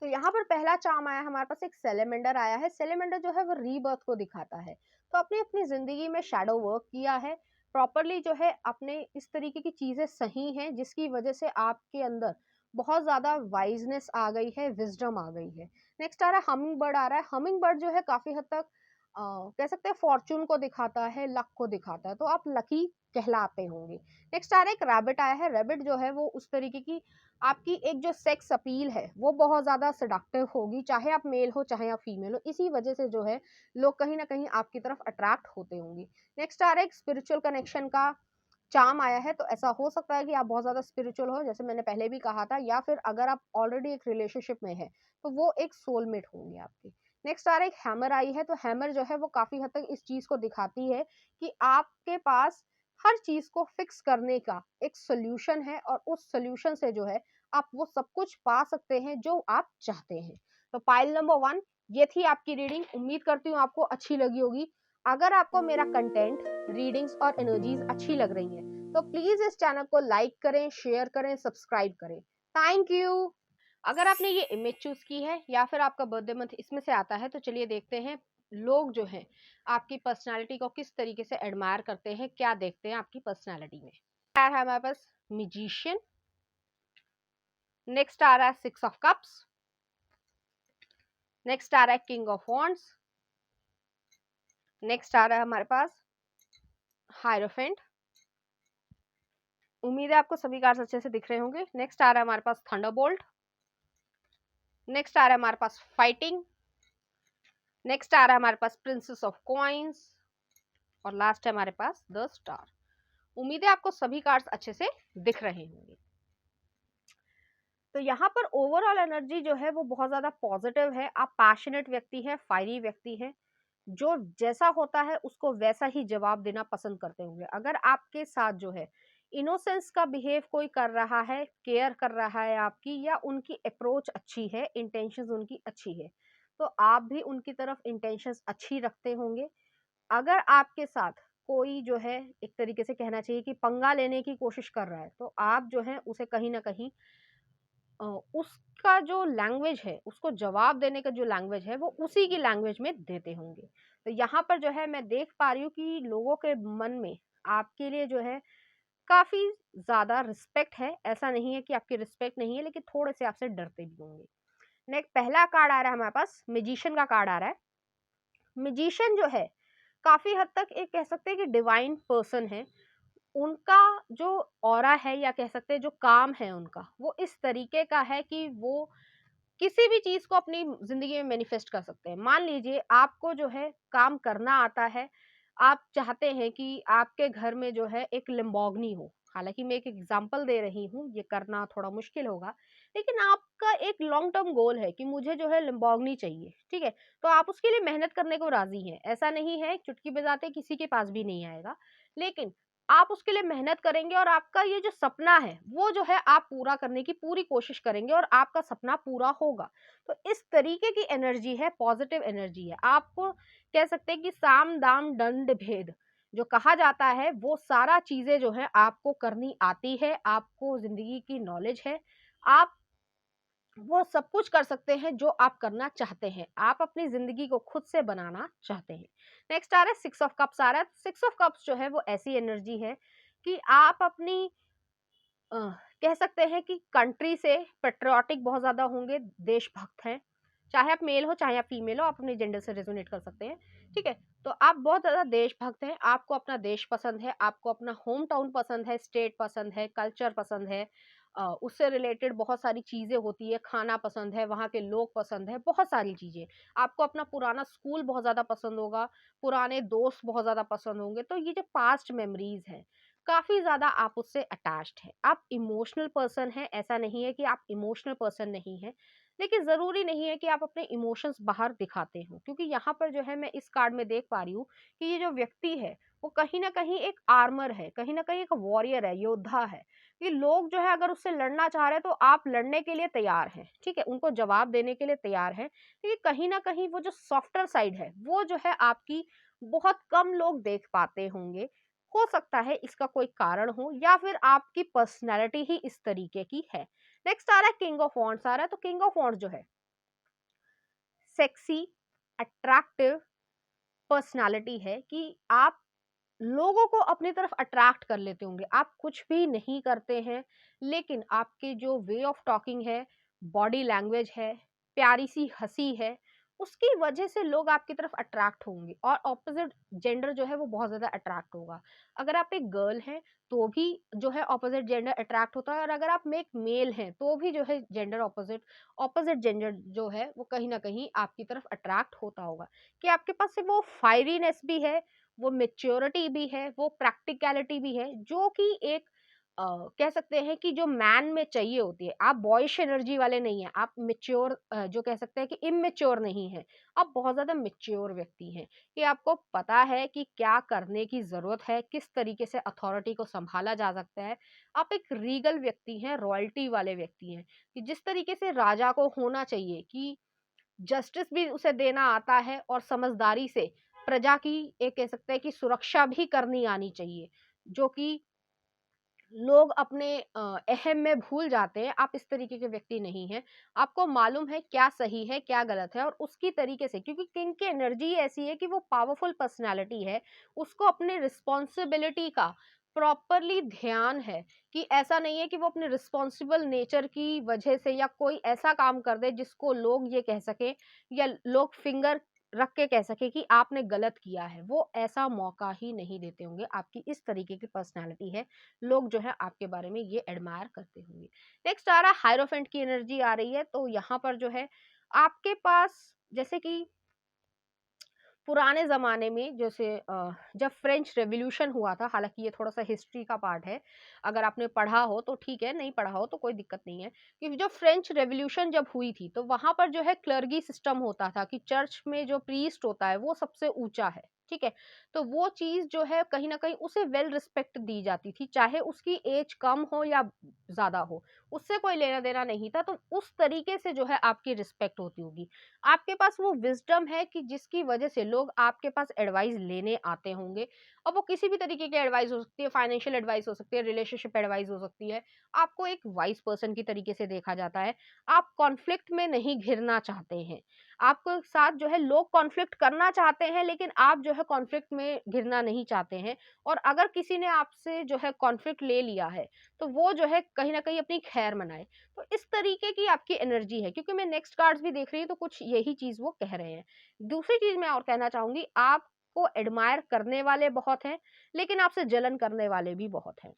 तो यहाँ पर पहला चार्म आया हमारे पास, एक सेलेमेंडर आया है। सेलेमेंडर जो है वो रीबर्थ को दिखाता है, तो अपनी अपनी जिंदगी में शैडो वर्क किया है प्रॉपरली, जो है अपने इस तरीके की चीजें सही हैं जिसकी वजह से आपके अंदर बहुत ज्यादा वाइजनेस आ गई है, विजडम आ गई है। नेक्स्ट आ रहा है हमिंग बर्ड आ रहा है। हमिंग बर्ड जो है काफी हद तक कह सकते हैं फॉर्चून को दिखाता है, लक को दिखाता है, तो आप लकी कहलाते होंगे। नेक्स्ट आ रहा है एक रैबिट आया है। रैबिट जो है वो उस तरीके की आपकी एक जो सेक्स अपील है वो बहुत ज्यादा सेडक्टिव होगी, चाहे आप मेल हो चाहे आप फीमेल हो, इसी वजह से जो है लोग कहीं ना कहीं आपकी तरफ अट्रैक्ट होते होंगे। नेक्स्ट आ रहा है एक स्पिरिचुअल कनेक्शन का चार्म आया है, तो ऐसा हो सकता है कि आप बहुत ज्यादा स्पिरिचुअल हो, जैसे मैंने पहले भी कहा था, या फिर अगर आप ऑलरेडी एक रिलेशनशिप में है तो वो एक सोलमेट होंगे आपके। नेक्स्ट आ रहा है एक हैमर आई है, तो हैमर जो है वो काफी हद तक इस चीज को दिखाती है कि आपके पास हर चीज को फिक्स करने का एक सोल्यूशन है, और उस सोल्यूशन से जो है आप वो सब कुछ पा सकते हैं जो आप चाहते हैं। तो पाइल नंबर 1 ये थी आपकी रीडिंग, उम्मीद करती हूँ आपको अच्छी लगी होगी। अगर आपको मेरा कंटेंट, रीडिंग्स और एनर्जीज अच्छी लग रही हैं तो प्लीज इस चैनल को लाइक करें, शेयर करें, सब्सक्राइब करें। Thank you. अगर आपने ये इमेज चूज की है या फिर आपका बर्थडे मंथ इसमें से आता है, तो चलिए देखते हैं लोग जो हैं आपकी पर्सनालिटी को किस तरीके से एडमायर करते हैं, क्या देखते हैं आपकी पर्सनालिटी में। है हमारे पास मैजिशियन, नेक्स्ट आ रहा है 6 ऑफ कप्स, नेक्स्ट आ रहा है किंग ऑफ वॉन्ड्स, नेक्स्ट आ रहा है हमारे पास हायरोफेंट। उम्मीद है आपको सभी कार्ड्स अच्छे से दिख रहे होंगे। नेक्स्ट आ रहा है हमारे पास थंडरबोल्ट, नेक्स्ट आ रहा है हमारे पास फाइटिंग, नेक्स्ट आ रहा है हमारे पास प्रिंसेस ऑफ कॉइन्स, और लास्ट है हमारे पास द स्टार। उम्मीद है आपको सभी कार्ड्स अच्छे से दिख रहे होंगे। तो यहाँ पर ओवरऑल एनर्जी जो है वो बहुत ज्यादा पॉजिटिव है। आप पैशनेट व्यक्ति है, फायरी व्यक्ति है, जो जैसा होता है उसको वैसा ही जवाब देना पसंद करते होंगे। अगर आपके साथ जो है इनोसेंस का बिहेव कोई कर रहा है, केयर कर रहा है आपकी, या उनकी अप्रोच अच्छी है, इंटेंशंस उनकी अच्छी है, तो आप भी उनकी तरफ इंटेंशंस अच्छी रखते होंगे। अगर आपके साथ कोई जो है, एक तरीके से कहना चाहिए कि पंगा लेने की कोशिश कर रहा है, तो आप जो है उसे कहीं न कहीं उसका जो लैंग्वेज है, उसको जवाब देने का जो लैंग्वेज है, वो उसी की लैंग्वेज में देते होंगे। तो यहाँ पर जो है मैं देख पा रही हूँ कि लोगों के मन में आपके लिए जो है काफ़ी ज़्यादा रिस्पेक्ट है। ऐसा नहीं है कि आपकी रिस्पेक्ट नहीं है, लेकिन थोड़े से आपसे डरते भी होंगे। नेक्स्ट पहला कार्ड आ रहा है हमारे पास, मैजिशियन का कार्ड आ रहा है। मैजिशियन जो है काफ़ी हद तक एक कह सकते हैं कि डिवाइन पर्सन है। उनका जो ऑरा है, या कह सकते हैं जो काम है उनका, वो इस तरीके का है कि वो किसी भी चीज़ को अपनी ज़िंदगी में मैनिफेस्ट कर सकते हैं। मान लीजिए आपको जो है काम करना आता है, आप चाहते हैं कि आपके घर में जो है एक लैम्बोर्गिनी हो। हालाँकि मैं एक एग्ज़ाम्पल दे रही हूँ, ये करना थोड़ा मुश्किल होगा, लेकिन आपका एक लॉन्ग टर्म गोल है कि मुझे जो है लैम्बोर्गिनी चाहिए, ठीक है? तो आप उसके लिए मेहनत करने को राज़ी हैं। ऐसा नहीं है चुटकी बजाते किसी के पास भी नहीं आएगा, लेकिन आप उसके लिए मेहनत करेंगे और आपका ये जो सपना है, वो जो है आप पूरा करने की पूरी कोशिश करेंगे और आपका सपना पूरा होगा। तो इस तरीके की एनर्जी है, पॉजिटिव एनर्जी है। आपको कह सकते हैं कि साम, दाम, दंड, भेद जो कहा जाता है, वो सारा चीज़ें जो है आपको करनी आती है, आपको ज़िंदगी की नॉलेज है। आप वो सब कुछ कर सकते हैं जो आप करना चाहते हैं। आप अपनी ज़िंदगी को खुद से बनाना चाहते हैं। नेक्स्ट आ रहा है सिक्स ऑफ कप्स आ रहा है। सिक्स ऑफ कप्स जो है वो ऐसी एनर्जी है कि आप अपनी अ, कह सकते हैं कि कंट्री से पैट्रियोटिक बहुत ज़्यादा होंगे, देशभक्त हैं। चाहे आप मेल हो, चाहे आप फीमेल हो, आप अपने जेंडर से रेज़ोनेट कर सकते हैं, ठीक है? तो आप बहुत ज़्यादा देशभक्त हैं, आपको अपना देश पसंद है, आपको अपना होम टाउन पसंद है, स्टेट पसंद है, कल्चर पसंद है। उससे रिलेटेड बहुत सारी चीज़ें होती है, खाना पसंद है, वहाँ के लोग पसंद हैं, बहुत सारी चीज़ें। आपको अपना पुराना स्कूल बहुत ज़्यादा पसंद होगा, पुराने दोस्त बहुत ज़्यादा पसंद होंगे। तो ये जो पास्ट मेमोरीज़ हैं, काफ़ी ज़्यादा आप उससे अटैच्ड हैं। आप इमोशनल पर्सन हैं, ऐसा नहीं है कि आप इमोशनल पर्सन नहीं हैं, लेकिन ज़रूरी नहीं है कि आप अपने इमोशंस बाहर दिखाते हो, क्योंकि यहाँ पर जो है मैं इस कार्ड में देख पा रही हूँ कि ये जो व्यक्ति है, वो कहीं न कहीं एक आर्मर है, कहीं न कहीं एक वॉरियर है, योद्धा है। कि लोग जो है अगर उससे लड़ना चाह रहे हैं, तो आप लड़ने के लिए तैयार हैं, ठीक है? उनको जवाब देने के लिए तैयार हैं। लेकिन कहीं न कहीं वो जो सॉफ्टर साइड है, वो जो है आपकी बहुत कम लोग देख पाते होंगे। हो सकता है इसका कोई कारण हो, या फिर आपकी पर्सनैलिटी ही इस तरीके की है। नेक्स्ट आ रहा है किंग ऑफ वॉन्ड्स आ रहा है। तो किंग ऑफ वॉन्ड्स जो है सेक्सी, अट्रैक्टिव पर्सनैलिटी है कि आप लोगों को अपनी तरफ अट्रैक्ट कर लेते होंगे। आप कुछ भी नहीं करते हैं, लेकिन आपके जो वे ऑफ टॉकिंग है, बॉडी लैंग्वेज है, प्यारी-सी हँसी है, उसकी वजह से लोग आपकी तरफ अट्रैक्ट होंगे और ऑपोज़िट जेंडर जो है वो बहुत ज़्यादा अट्रैक्ट होगा। अगर आप एक गर्ल हैं, तो भी जो है ऑपोज़िट जेंडर अट्रैक्ट होता है, और अगर आप में एक मेल हैं, तो भी जो है जेंडर ऑपोज़िट जेंडर जो है वो कहीं न कहीं आपकी तरफ अट्रैक्ट होता होगा। कि आपके पास से वो फायरीनेस भी है, वो मैच्योरिटी भी है, वो प्रैक्टिकैलिटी भी है, जो कि एक कह सकते हैं कि जो मैन में चाहिए होती है। आप बॉयिश एनर्जी वाले नहीं हैं, आप मैच्योर जो कह सकते हैं कि इमैच्योर नहीं हैं, आप बहुत ज़्यादा मैच्योर व्यक्ति हैं, कि आपको पता है कि क्या करने की ज़रूरत है, किस तरीके से अथॉरिटी को सँभाला जा सकता है। आप एक रीगल व्यक्ति हैं, रॉयल्टी वाले व्यक्ति हैं, कि जिस तरीके से राजा को होना चाहिए कि जस्टिस भी उसे देना आता है और समझदारी से प्रजा की एक कह सकते हैं कि सुरक्षा भी करनी आनी चाहिए, जो कि लोग अपने अहम में भूल जाते हैं। आप इस तरीके के व्यक्ति नहीं हैं। आपको मालूम है क्या सही है, क्या गलत है, और उसकी तरीके से, क्योंकि किंग की एनर्जी ऐसी है कि वो पावरफुल पर्सनैलिटी है, उसको अपने रिस्पॉन्सिबिलिटी का प्रॉपरली ध्यान है, कि ऐसा नहीं है कि वो अपने रिस्पॉन्सिबल नेचर की वजह से या कोई ऐसा काम कर दे जिसको लोग ये कह सकें, या लोग फिंगर रख के कह सके कि आपने गलत किया है। वो ऐसा मौका ही नहीं देते होंगे। आपकी इस तरीके की पर्सनैलिटी है, लोग जो है आपके बारे में ये एडमायर करते होंगे। नेक्स्ट आ रहा है हायरोफेंट की एनर्जी आ रही है। तो यहाँ पर जो है आपके पास जैसे कि पुराने ज़माने में जैसे जब फ्रेंच रेवोल्यूशन हुआ था, हालाँकि ये थोड़ा-सा हिस्ट्री का पार्ट है, अगर आपने पढ़ा हो तो ठीक है, नहीं पढ़ा हो तो कोई दिक्कत नहीं है। कि जो फ्रेंच रेवोल्यूशन जब हुई थी, तो वहाँ पर जो है क्लर्गी सिस्टम होता था कि चर्च में जो प्रीस्ट होता है, वो सबसे ऊँचा है, ठीक है? तो वो चीज़ जो है कहीं न कहीं उसे वेल रिस्पेक्ट दी जाती थी, चाहे उसकी एज कम हो या ज़्यादा हो, उससे कोई लेना-देना नहीं था, तो उस तरीके से जो है आपकी रिस्पेक्ट होती होगी। आपके पास वो विज़डम है कि जिसकी वजह से लोग आपके पास एडवाइस लेने आते होंगे, और वो किसी भी तरीके की एडवाइस हो सकती है, फाइनेंशियल एडवाइस हो सकती है, रिलेशनशिप एडवाइस हो सकती है। आपको एक वाइज़ पर्सन की तरीके से देखा जाता है। आप कॉन्फ्लिक्ट में नहीं घिरना चाहते हैं। आपके साथ जो है लोग कॉन्फ्लिक्ट करना चाहते हैं, लेकिन आप जो है कॉन्फ्लिक्ट में घिरना नहीं चाहते हैं, और अगर किसी ने आपसे जो है कॉन्फ्लिक्ट ले लिया है, तो वो जो है कहीं न कहीं अपनी खैर मनाए। तो इस तरीके की आपकी एनर्जी है, क्योंकि मैं नेक्स्ट कार्ड्स भी देख रही हूँ तो कुछ यही चीज़ वो कह रहे हैं। दूसरी चीज़ मैं और कहना चाहूँगी, आपको एडमायर करने वाले बहुत हैं, लेकिन आपसे जलन करने वाले भी बहुत हैं।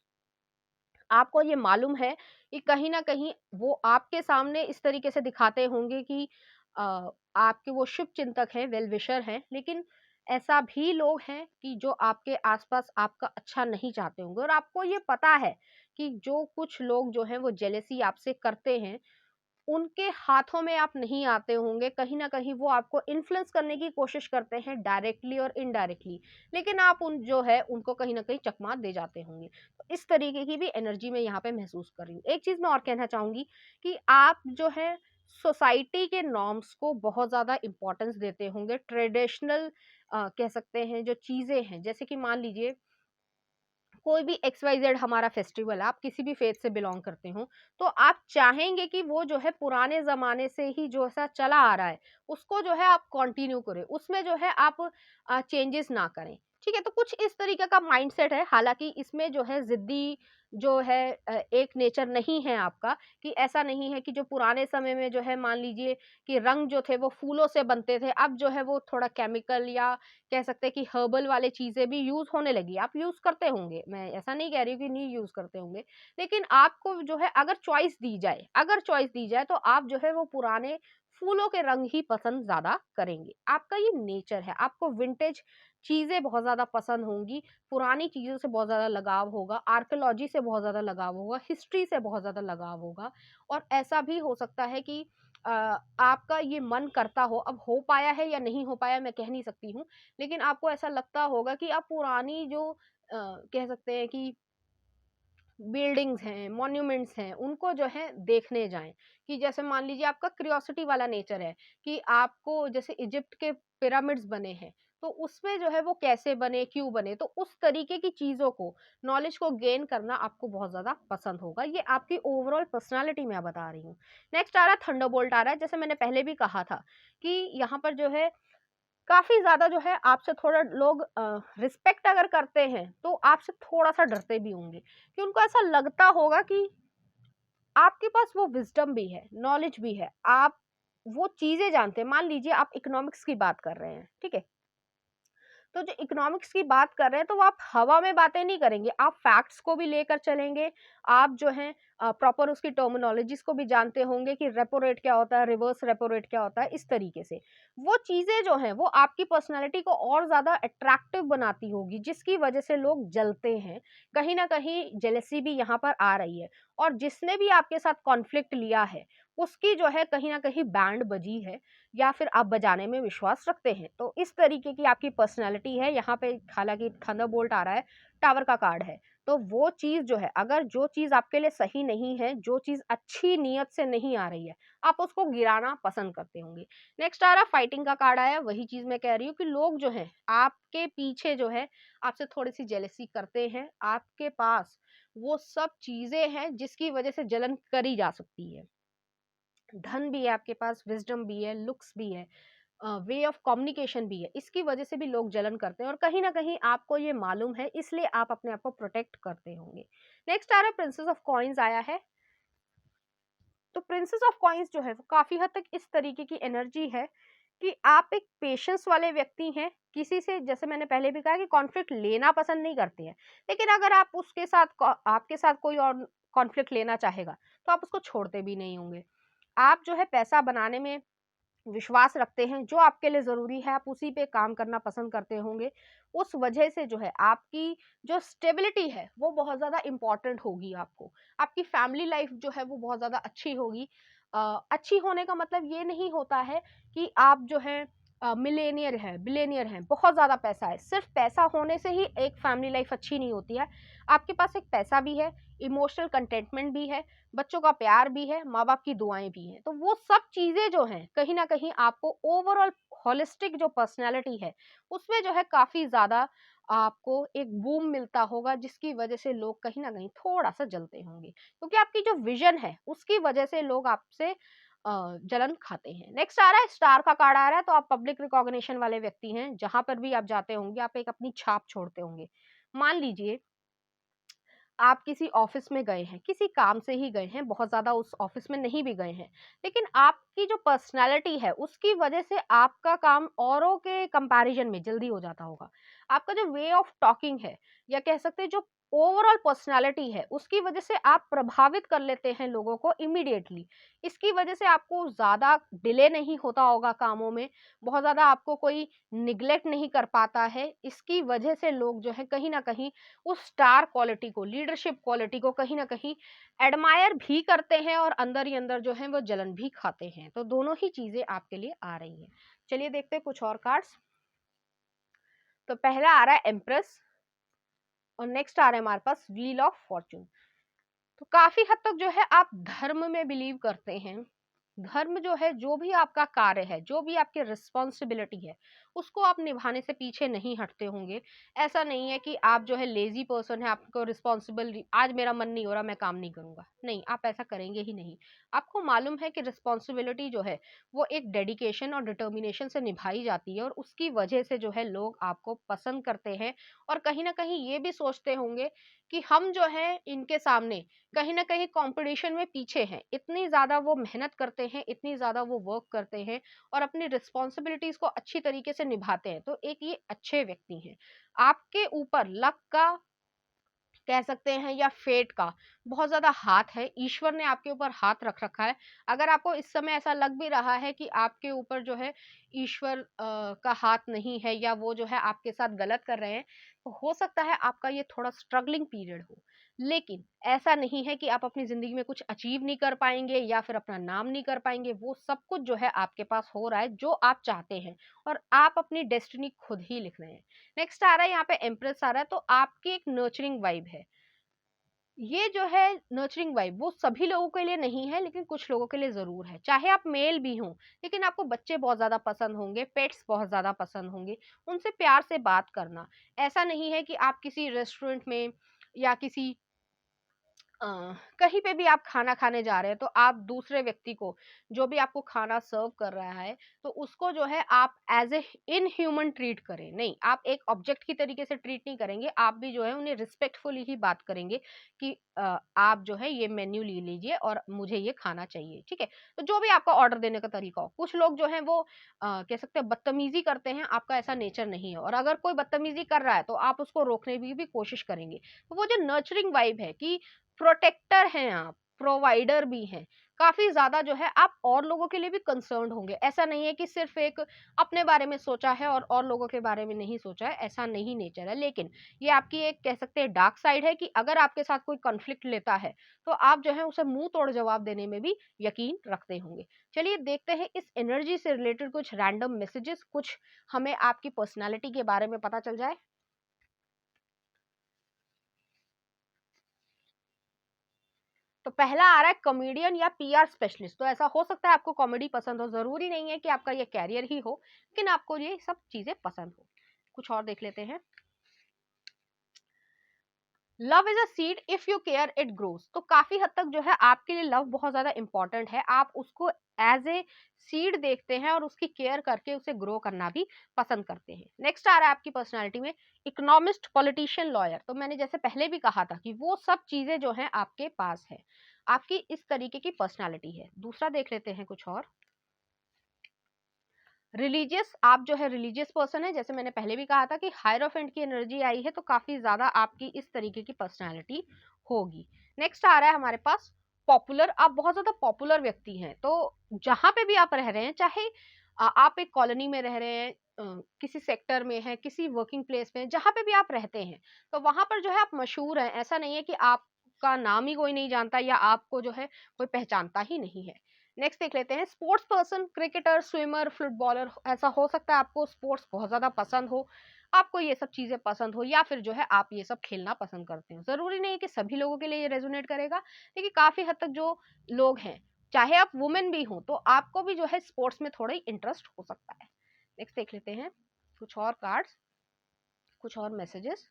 आपको ये मालूम है कि कहीं न कहीं वो आपके सामने इस तरीके से दिखाते होंगे कि आपके वो शुभचिंतक हैं, वेल विशर हैं, लेकिन ऐसा भी लोग हैं कि जो आपके आस-पास आपका अच्छा नहीं चाहते होंगे, और आपको ये पता है कि जो कुछ लोग जो हैं वो जेलसी आपसे करते हैं, उनके हाथों में आप नहीं आते होंगे, कहीं न कहीं वो आपको इन्फ्लुएंस करने की कोशिश करते हैं डायरेक्टली और इनडायरेक्टली, लेकिन आप उन जो है उनको कहीं न कहीं चकमा दे जाते होंगे। तो इस तरीके की भी एनर्जी मैं यहाँ पे महसूस कर रही हूँ। एक चीज़ मैं और कहना चाहूँगी कि आप जो है सोसाइटी के नॉर्म्स को बहुत ज़्यादा इम्पोर्टेंस देते होंगे, ट्रेडिशनल कह सकते हैं जो चीज़ें हैं, जैसे कि मान लीजिए कोई भी एक्स वाई जेड हमारा फेस्टिवल है, आप किसी भी फेथ से बिलोंग करते हो, तो आप चाहेंगे कि वो जो है पुराने ज़माने से ही जो ऐसा चला आ रहा है, उसको जो है आप कंटिन्यू करें, उसमें जो है आप चेंजेस ना करें। ठीक है? तो कुछ इस तरीके का माइंडसेट है, हालाँकि इसमें जो है ज़िद्दी जो है एक नेचर नहीं है आपका, कि ऐसा नहीं है कि जो पुराने समय में जो है मान लीजिए कि रंग जो थे वो फूलों से बनते थे, अब जो है वो थोड़ा केमिकल या कह सकते हैं कि हर्बल वाले चीज़ें भी यूज़ होने लगी। आप यूज़ करते होंगे, मैं ऐसा नहीं कह रही हूँ कि नहीं यूज़ करते होंगे। लेकिन आपको जो है अगर चॉइस दी जाए तो आप जो है वो पुराने फूलों के रंग ही पसंद ज़्यादा करेंगे। आपका ये नेचर है, आपको विंटेज चीज़ें बहुत ज़्यादा पसंद होंगी, पुरानी चीज़ों से बहुत ज़्यादा लगाव होगा, आर्कियोलॉजी से बहुत ज़्यादा लगाव होगा, हिस्ट्री से बहुत ज़्यादा लगाव होगा, और ऐसा भी हो सकता है कि अ, आपका ये मन करता हो, अब हो पाया है या नहीं हो पाया मैं कह नहीं सकती हूँ, लेकिन आपको ऐसा लगता होगा कि आप पुरानी जो कह सकते हैं कि बिल्डिंग्स हैं, मॉन्यूमेंट्स हैं, उनको जो है देखने जाएँ। कि जैसे मान लीजिए आपका क्यूरियोसिटी वाला नेचर है कि आपको जैसे इजिप्ट के पिरामिड्स बने हैं, तो उसमें जो है वो कैसे बने, क्यों बने? तो उस तरीके की चीज़ों को, नॉलेज को गेन करना आपको बहुत ज़्यादा पसंद होगा। ये आपकी ओवरऑल पर्सनैलिटी मैं बता रही हूँ। नेक्स्ट आ रहा है थंडरबोल्ट आ रहा है, जैसे मैंने पहले भी कहा था कि यहाँ पर जो है काफ़ी ज़्यादा जो है आपसे थोड़ा लोग रिस्पेक्ट अगर करते हैं, तो आपसे थोड़ा-सा डरते भी होंगे, कि उनको ऐसा लगता होगा कि आपके पास वो विज़डम भी है, नॉलेज भी है, आप वो चीज़ें जानते हैं। मान लीजिए आप इकोनॉमिक्स की बात कर रहे हैं, ठीक है? तो जो इकोनॉमिक्स की बात कर रहे हैं, तो वो आप हवा में बातें नहीं करेंगे, आप फैक्ट्स को भी लेकर चलेंगे, आप जो हैं प्रॉपर उसकी टर्मिनोलॉजीज़ को भी जानते होंगे कि रेपो रेट क्या होता है, रिवर्स रेपो रेट क्या होता है, इस तरीके से। वो चीज़ें जो हैं, वो आपकी पर्सनैलिटी को और ज़्यादा अट्रैक्टिव बनाती होगी, जिसकी वजह से लोग जलते हैं। कहीं न कहीं जेलसी भी यहाँ पर आ रही है, और जिसने भी आपके साथ कॉन्फ्लिक्ट लिया है, उसकी जो है कहीं न कहीं बैंड बजी है, या फिर आप बजाने में विश्वास रखते हैं। तो इस तरीके की आपकी पर्सनैलिटी है, यहाँ पे हालाँकि थंडरबोल्ट आ रहा है, टावर का कार्ड है। तो वो चीज़ जो है, अगर जो चीज़ आपके लिए सही नहीं है, जो चीज़ अच्छी नीयत से नहीं आ रही है, आप उसको गिराना पसंद करते होंगे। नेक्स्ट आ रहा है फाइटिंग का कार्ड आया है, वही चीज़ मैं कह रही हूँ कि लोग जो हैं, आपके पीछे जो है, आपसे थोड़ी-सी जेलसी करते हैं। आपके पास वो सब चीज़ें हैं जिसकी वजह से जलन करी जा सकती है। धन भी है आपके पास, विज़डम भी है, लुक्स भी है, वे ऑफ कम्युनिकेशन भी है, इसकी वजह से भी लोग जलन करते हैं, और कहीं न कहीं आपको ये मालूम है, इसलिए आप अपने आप को प्रोटेक्ट करते होंगे। नेक्स्ट आ रहा है प्रिंसेस ऑफ कॉइन्स आया है। तो प्रिंसेस ऑफ कॉइन्स जो है वो काफ़ी हद तक इस तरीके की एनर्जी है कि आप एक पेशेंस वाले व्यक्ति हैं, किसी से जैसे मैंने पहले भी कहा कि कॉन्फ्लिक्ट लेना पसंद नहीं करते हैं। लेकिन अगर आप उसके साथ आपके साथ कोई और कॉन्फ्लिक्ट लेना चाहेगा, तो आप उसको छोड़ते भी नहीं होंगे। आप जो है पैसा बनाने में विश्वास रखते हैं, जो आपके लिए ज़रूरी है आप उसी पे काम करना पसंद करते होंगे। उस वजह से जो है आपकी जो स्टेबिलिटी है वो बहुत ज़्यादा इम्पोर्टेंट होगी आपको। आपकी फैमिली लाइफ जो है वो बहुत ज़्यादा अच्छी होगी। अच्छी होने का मतलब ये नहीं होता है कि आप जो है मिलेनियर हैं, बिलियनियर हैं, बहुत ज़्यादा पैसा है। सिर्फ पैसा होने से ही एक फैमिली लाइफ अच्छी नहीं होती है। आपके पास एक पैसा भी है, इमोशनल कंटेंटमेंट भी है, बच्चों का प्यार भी है, माँ-बाप की दुआएँ भी हैं। तो वो सब चीज़ें जो हैं, कहीं न कहीं आपको ओवरऑल होलिस्टिक जो पर्सनैलिटी है, उसमें जो है काफ़ी ज़्यादा आपको एक बूम मिलता होगा, जिसकी वजह से लोग कहीं न कहीं थोड़ा-सा जलते होंगे। क्योंकि आपकी जो विज़न है, उसकी वजह से लोग आपसे जलन खाते हैं। नेक्स्ट आ रहा है स्टार का कार्ड आ रहा है, तो आप पब्लिक रिकॉग्निशन वाले व्यक्ति हैं। जहाँ पर भी आप जाते होंगे, आप एक अपनी छाप छोड़ते होंगे। मान लीजिए आप किसी ऑफिस में गए हैं, किसी काम से ही गए हैं, बहुत ज़्यादा उस ऑफिस में नहीं भी गए हैं, लेकिन आपकी जो पर्सनैलिटी है, उसकी वजह से आपका काम औरों के कंपैरिजन में जल्दी हो जाता होगा। आपका जो वे ऑफ टॉकिंग है या कह सकते हैं जो ओवरऑल पर्सनैलिटी है, उसकी वजह से आप प्रभावित कर लेते हैं लोगों को इमीडिएटली। इसकी वजह से आपको ज़्यादा डिले नहीं होता होगा कामों में, बहुत ज़्यादा आपको कोई निग्लेक्ट नहीं कर पाता है। इसकी वजह से लोग जो है कहीं न कहीं उस स्टार क्वालिटी को, लीडरशिप क्वालिटी को कहीं न कहीं एडमायर भी करते हैं और अंदर ही अंदर जो है वो जलन भी खाते हैं। तो दोनों ही चीज़ें आपके लिए आ रही हैं। चलिए देखते हैं कुछ और कार्ड्स। तो पहला आ रहा है एम्प्रेस और नेक्स्ट आ रहा है हमारे पास व्हील ऑफ फॉर्च्यून। तो काफ़ी हद तक जो है आप धर्म में बिलीव करते हैं। धर्म जो है, जो भी आपका कार्य है, जो भी आपकी रिस्पॉन्सिबिलिटी है, उसको आप निभाने से पीछे नहीं हटते होंगे। ऐसा नहीं है कि आप जो है लेज़ी पर्सन है, आपको रिस्पॉन्सिबल आज मेरा मन नहीं हो रहा, मैं काम नहीं करूँगा। नहीं, आप ऐसा करेंगे ही नहीं। आपको मालूम है कि रिस्पॉन्सिबिलिटी जो है, वो एक डेडिकेशन और डिटर्मिनेशन से निभाई जाती है और उसकी वजह से जो है लोग आपको पसंद करते हैं और कहीं न कहीं ये भी सोचते होंगे कि हम जो है इनके सामने कहीं न कहीं कॉम्पिटिशन में पीछे हैं। इतनी ज़्यादा वो मेहनत करते हैं, इतनी ज़्यादा वो वर्क करते हैं और अपनी रिस्पॉन्सिबिलिटीज़ को अच्छी तरीके से निभाते हैं। तो एक ये अच्छे व्यक्ति हैं। आपके ऊपर लक का कह सकते हैं या फेट का बहुत ज़्यादा हाथ है। ईश्वर ने आपके ऊपर हाथ रख रखा है। अगर आपको इस समय ऐसा लग भी रहा है कि आपके ऊपर जो है ईश्वर का हाथ नहीं है या वो जो है आपके साथ गलत कर रहे हैं, तो हो सकता है आपका ये थोड़ा स्ट्रगलिंग पीरियड हो। लेकिन ऐसा नहीं है कि आप अपनी ज़िंदगी में कुछ अचीव नहीं कर पाएँगे या फिर अपना नाम नहीं कर पाएँगे। वो सब कुछ जो है आपके पास हो रहा है जो आप चाहते हैं और आप अपनी डेस्टिनी खुद ही लिख रहे हैं। नेक्स्ट आ रहा है यहाँ पे एम्प्रेस आ रहा है, तो आपकी एक नर्चरिंग वाइब है। ये जो है नर्चरिंग वाइब वो सभी लोगों के लिए नहीं है, लेकिन कुछ लोगों के लिए ज़रूर है। चाहे आप मेल भी हों, लेकिन आपको बच्चे बहुत ज़्यादा पसंद होंगे, पेट्स बहुत ज़्यादा पसंद होंगे, उनसे प्यार से बात करना। ऐसा नहीं है कि आप किसी रेस्टोरेंट में या किसी अ, कहीं पे भी आप खाना खाने जा रहे हैं, तो आप दूसरे व्यक्ति को, जो भी आपको खाना सर्व कर रहा है, तो उसको जो है आप एज़ ए इनह्यूमन ट्रीट करें। नहीं, आप एक ऑब्जेक्ट की तरीके से ट्रीट नहीं करेंगे, आप भी जो है उन्हें रिस्पेक्टफुली ही बात करेंगे कि आप जो है ये मेन्यू ले लीजिए और मुझे ये खाना चाहिए, ठीक है? तो जो भी आपका ऑर्डर देने का तरीका हो, कुछ लोग जो हैं वो कह सकते हैं बदतमीज़ी करते हैं, आपका ऐसा नेचर नहीं है और अगर कोई बदतमीज़ी कर रहा है, तो आप उसको रोकने की भी कोशिश करेंगे। तो वो जो नर्चरिंग वाइब है कि प्रोटेक्टर हैं आप, प्रोवाइडर भी हैं। काफ़ी ज़्यादा जो है आप और लोगों के लिए भी कंसर्न्ड होंगे। ऐसा नहीं है कि सिर्फ़ एक अपने बारे में सोचा है और लोगों के बारे में नहीं सोचा है, ऐसा नहीं नेचर है। लेकिन ये आपकी एक कह सकते हैं डार्क साइड है कि अगर आपके साथ कोई कॉन्फ्लिक्ट लेता है, तो आप जो है उसे मुँह तोड़ जवाब देने में भी यकीन रखते होंगे। चलिए देखते हैं इस एनर्जी से रिलेटेड कुछ रैंडम मैसेजेस, कुछ हमें आपकी पर्सनैलिटी के बारे में पता चल जाए। तो पहला आ रहा है कॉमेडियन या पीआर स्पेशलिस्ट। तो ऐसा हो सकता है आपको कॉमेडी पसंद हो, ज़रूरी नहीं है कि आपका ये कैरियर ही हो, लेकिन आपको ये सब चीज़ें पसंद हो। कुछ और देख लेते हैं। Love is a seed, if you care it grows. तो काफी हद तक जो है आपके लिए लव बहुत ज्यादा इंपॉर्टेंट है। आप उसको एज ए सीड देखते हैं और उसकी केयर करके उसे ग्रो करना भी पसंद करते हैं। नेक्स्ट आ रहा है आपकी पर्सनालिटी में इकोनॉमिस्ट, पॉलिटिशियन, लॉयर। तो मैंने जैसे पहले भी कहा था कि वो सब चीजें जो हैं आपके पास है, आपकी इस तरीके की पर्सनालिटी है। दूसरा देख लेते हैं कुछ और। रिलीजियस, आप जो है रिलीजियस पर्सन है, जैसे मैंने पहले भी कहा था कि हायरोफेंट की एनर्जी आई है, तो काफी ज्यादा आपकी इस तरीके की पर्सनालिटी होगी। नेक्स्ट आ रहा है हमारे पास पॉपुलर, आप बहुत ज्यादा पॉपुलर व्यक्ति हैं, तो जहां पे भी आप रह रहे हैं, चाहे आप एक कॉलोनी में रह रहे हैं, किसी सेक्टर में है, किसी वर्किंग प्लेस में, जहां पे भी आप रहते हैं, तो वहां पर जो है आप मशहूर हैं। ऐसा नहीं है कि आपका नाम ही कोई नहीं जानता या आपको जो है कोई पहचानता ही नहीं है। नेक्स्ट देख लेते हैं, sports person, cricketer, swimmer, footballer. ऐसा हो सकता है आपको स्पोर्ट्स बहुत ज्यादा पसंद हो, आपको ये सब चीजें पसंद हो, या फिर जो है आप ये सब खेलना पसंद करते हो। जरूरी नहीं है कि सभी लोगों के लिए ये रेजोनेट करेगा, लेकिन काफी हद तक जो लोग हैं, चाहे आप वुमेन भी हो, तो आपको भी जो है स्पोर्ट्स में थोड़ा ही इंटरेस्ट हो सकता है। नेक्स्ट देख लेते हैं कुछ और कार्ड्स, कुछ और मैसेजेस।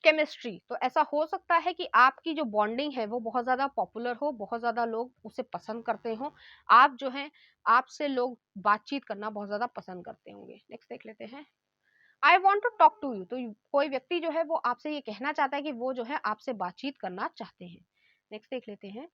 केमिस्ट्री, तो ऐसा हो सकता है कि आपकी जो बॉन्डिंग है वो बहुत ज्यादा पॉपुलर हो, बहुत ज्यादा लोग उसे पसंद करते हो, आप जो है, आपसे लोग बातचीत करना बहुत ज्यादा पसंद करते होंगे। नेक्स्ट देख लेते हैं, I want to talk to you, तो कोई व्यक्ति जो है वो आपसे ये कहना चाहता है कि वो जो है आपसे बातचीत करना चाहते हैं। नेक्स्ट देख लेते हैं,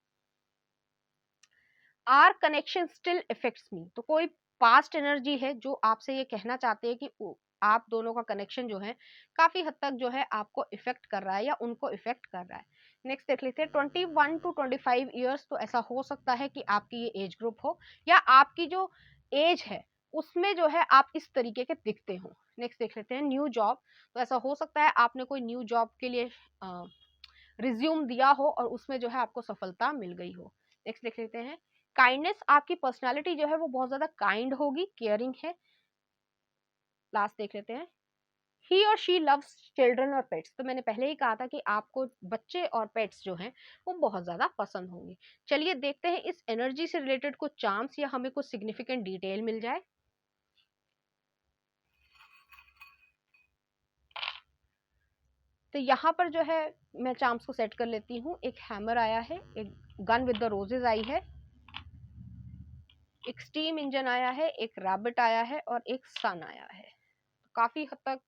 आर कनेक्शन स्टिल इफेक्ट्स मी, तो कोई पास्ट एनर्जी है जो आपसे ये कहना चाहते हैं कि आप दोनों का कनेक्शन जो है काफी हद तक जो है आपको इफेक्ट कर रहा है या उनको इफेक्ट कर रहा है। नेक्स्ट देख लेते हैं, 21 to 25 ईयर्स, तो ऐसा हो सकता है कि आपकी ये एज ग्रुप हो, या आपकी जो एज है उसमें जो है आप इस तरीके के दिखते हो। नेक्स्ट देख लेते हैं, न्यू जॉब, तो ऐसा हो सकता है आपने कोई न्यू जॉब के लिए रिज्यूम दिया हो और उसमें जो है आपको सफलता मिल गई हो। नेक्स्ट देख लेते हैं, काइंडनेस, आपकी पर्सनालिटी जो है वो बहुत ज्यादा काइंड होगी, केयरिंग है। लास्ट देख लेते हैं, ही और शी लव्स चिल्ड्रन और पेट्स, तो मैंने पहले ही कहा था कि आपको बच्चे और पेट्स जो हैं वो बहुत ज्यादा पसंद होंगे। चलिए देखते हैं इस एनर्जी से रिलेटेड कुछ चार्म्स या हमें कुछ सिग्निफिकेंट डिटेल मिल जाए। तो यहाँ पर जो है मैं चार्म्स को सेट कर लेती हूँ। एक हैमर आया है, एक गन विद द रोजेज आई है, एक स्टीम इंजन आया है, एक रैबिट आया है और एक सन आया है। काफी हद तक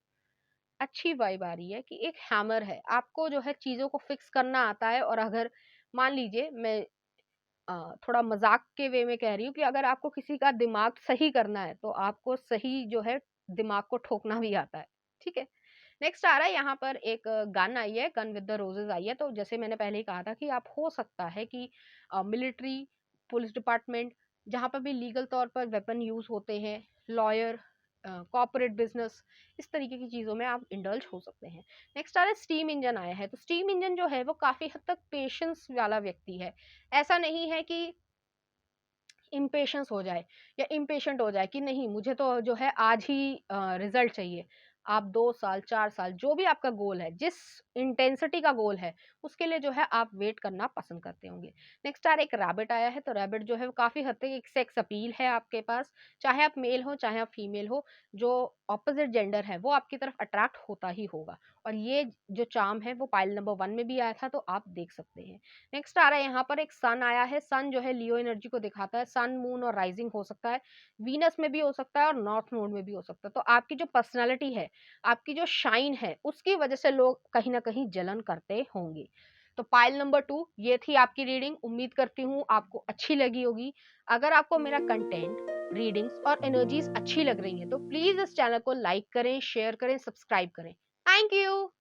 अच्छी वाइब आ रही है कि एक हैमर है, आपको जो है चीजों को फिक्स करना आता है। और अगर मान लीजिए, मैं थोड़ा मजाक के वे में कह रही हूँ कि अगर आपको किसी का दिमाग सही करना है तो आपको सही जो है दिमाग को ठोकना भी आता है। ठीक है। नेक्स्ट आ रहा है यहाँ पर एक गन आई है, गन विद द रोजेज आई है। तो जैसे मैंने पहले ही कहा था कि आप हो सकता है कि मिलिट्री, पुलिस डिपार्टमेंट, जहाँ पर भी लीगल तौर पर वेपन यूज होते हैं, लॉयर, कॉर्पोरेट बिजनेस, इस तरीके की चीजों में आप इंडल्ज हो सकते हैं। नेक्स्ट आ रहा है स्टीम इंजन आया है। तो स्टीम इंजन जो है वो काफी हद तक पेशेंस वाला व्यक्ति है। ऐसा नहीं है कि इम्पेशंस हो जाए या इम्पेशेंट हो जाए कि नहीं मुझे तो जो है आज ही रिजल्ट चाहिए। आप 2 साल 4 साल जो भी आपका गोल है, जिस इंटेंसिटी का गोल है, उसके लिए जो है आप वेट करना पसंद करते होंगे। नेक्स्ट आर एक रैबिट आया है। तो रैबिट जो है वो काफी हद तक एक सेक्स अपील है आपके पास, चाहे आप मेल हो चाहे आप फीमेल हो, जो ऑपोजिट जेंडर है वो आपकी तरफ अट्रैक्ट होता ही होगा। और ये जो चार्म है वो पाइल नंबर 1 में भी आया था, तो आप देख सकते हैं। नेक्स्ट आ रहा है यहाँ पर एक सन आया है। सन जो है लियो एनर्जी को दिखाता है। सन, मून और राइजिंग हो सकता है, वीनस में भी हो सकता है और नॉर्थ नोड में भी हो सकता है। तो आपकी जो पर्सनालिटी है, आपकी जो शाइन है, उसकी वजह से लोग कहीं ना कहीं जलन करते होंगे। तो पाइल नंबर 2 ये थी आपकी रीडिंग। उम्मीद करती हूँ आपको अच्छी लगी होगी। अगर आपको मेरा कंटेंट, रीडिंग्स और एनर्जीज अच्छी लग रही है तो प्लीज इस चैनल को लाइक करें, शेयर करें, सब्सक्राइब करें। Thank you.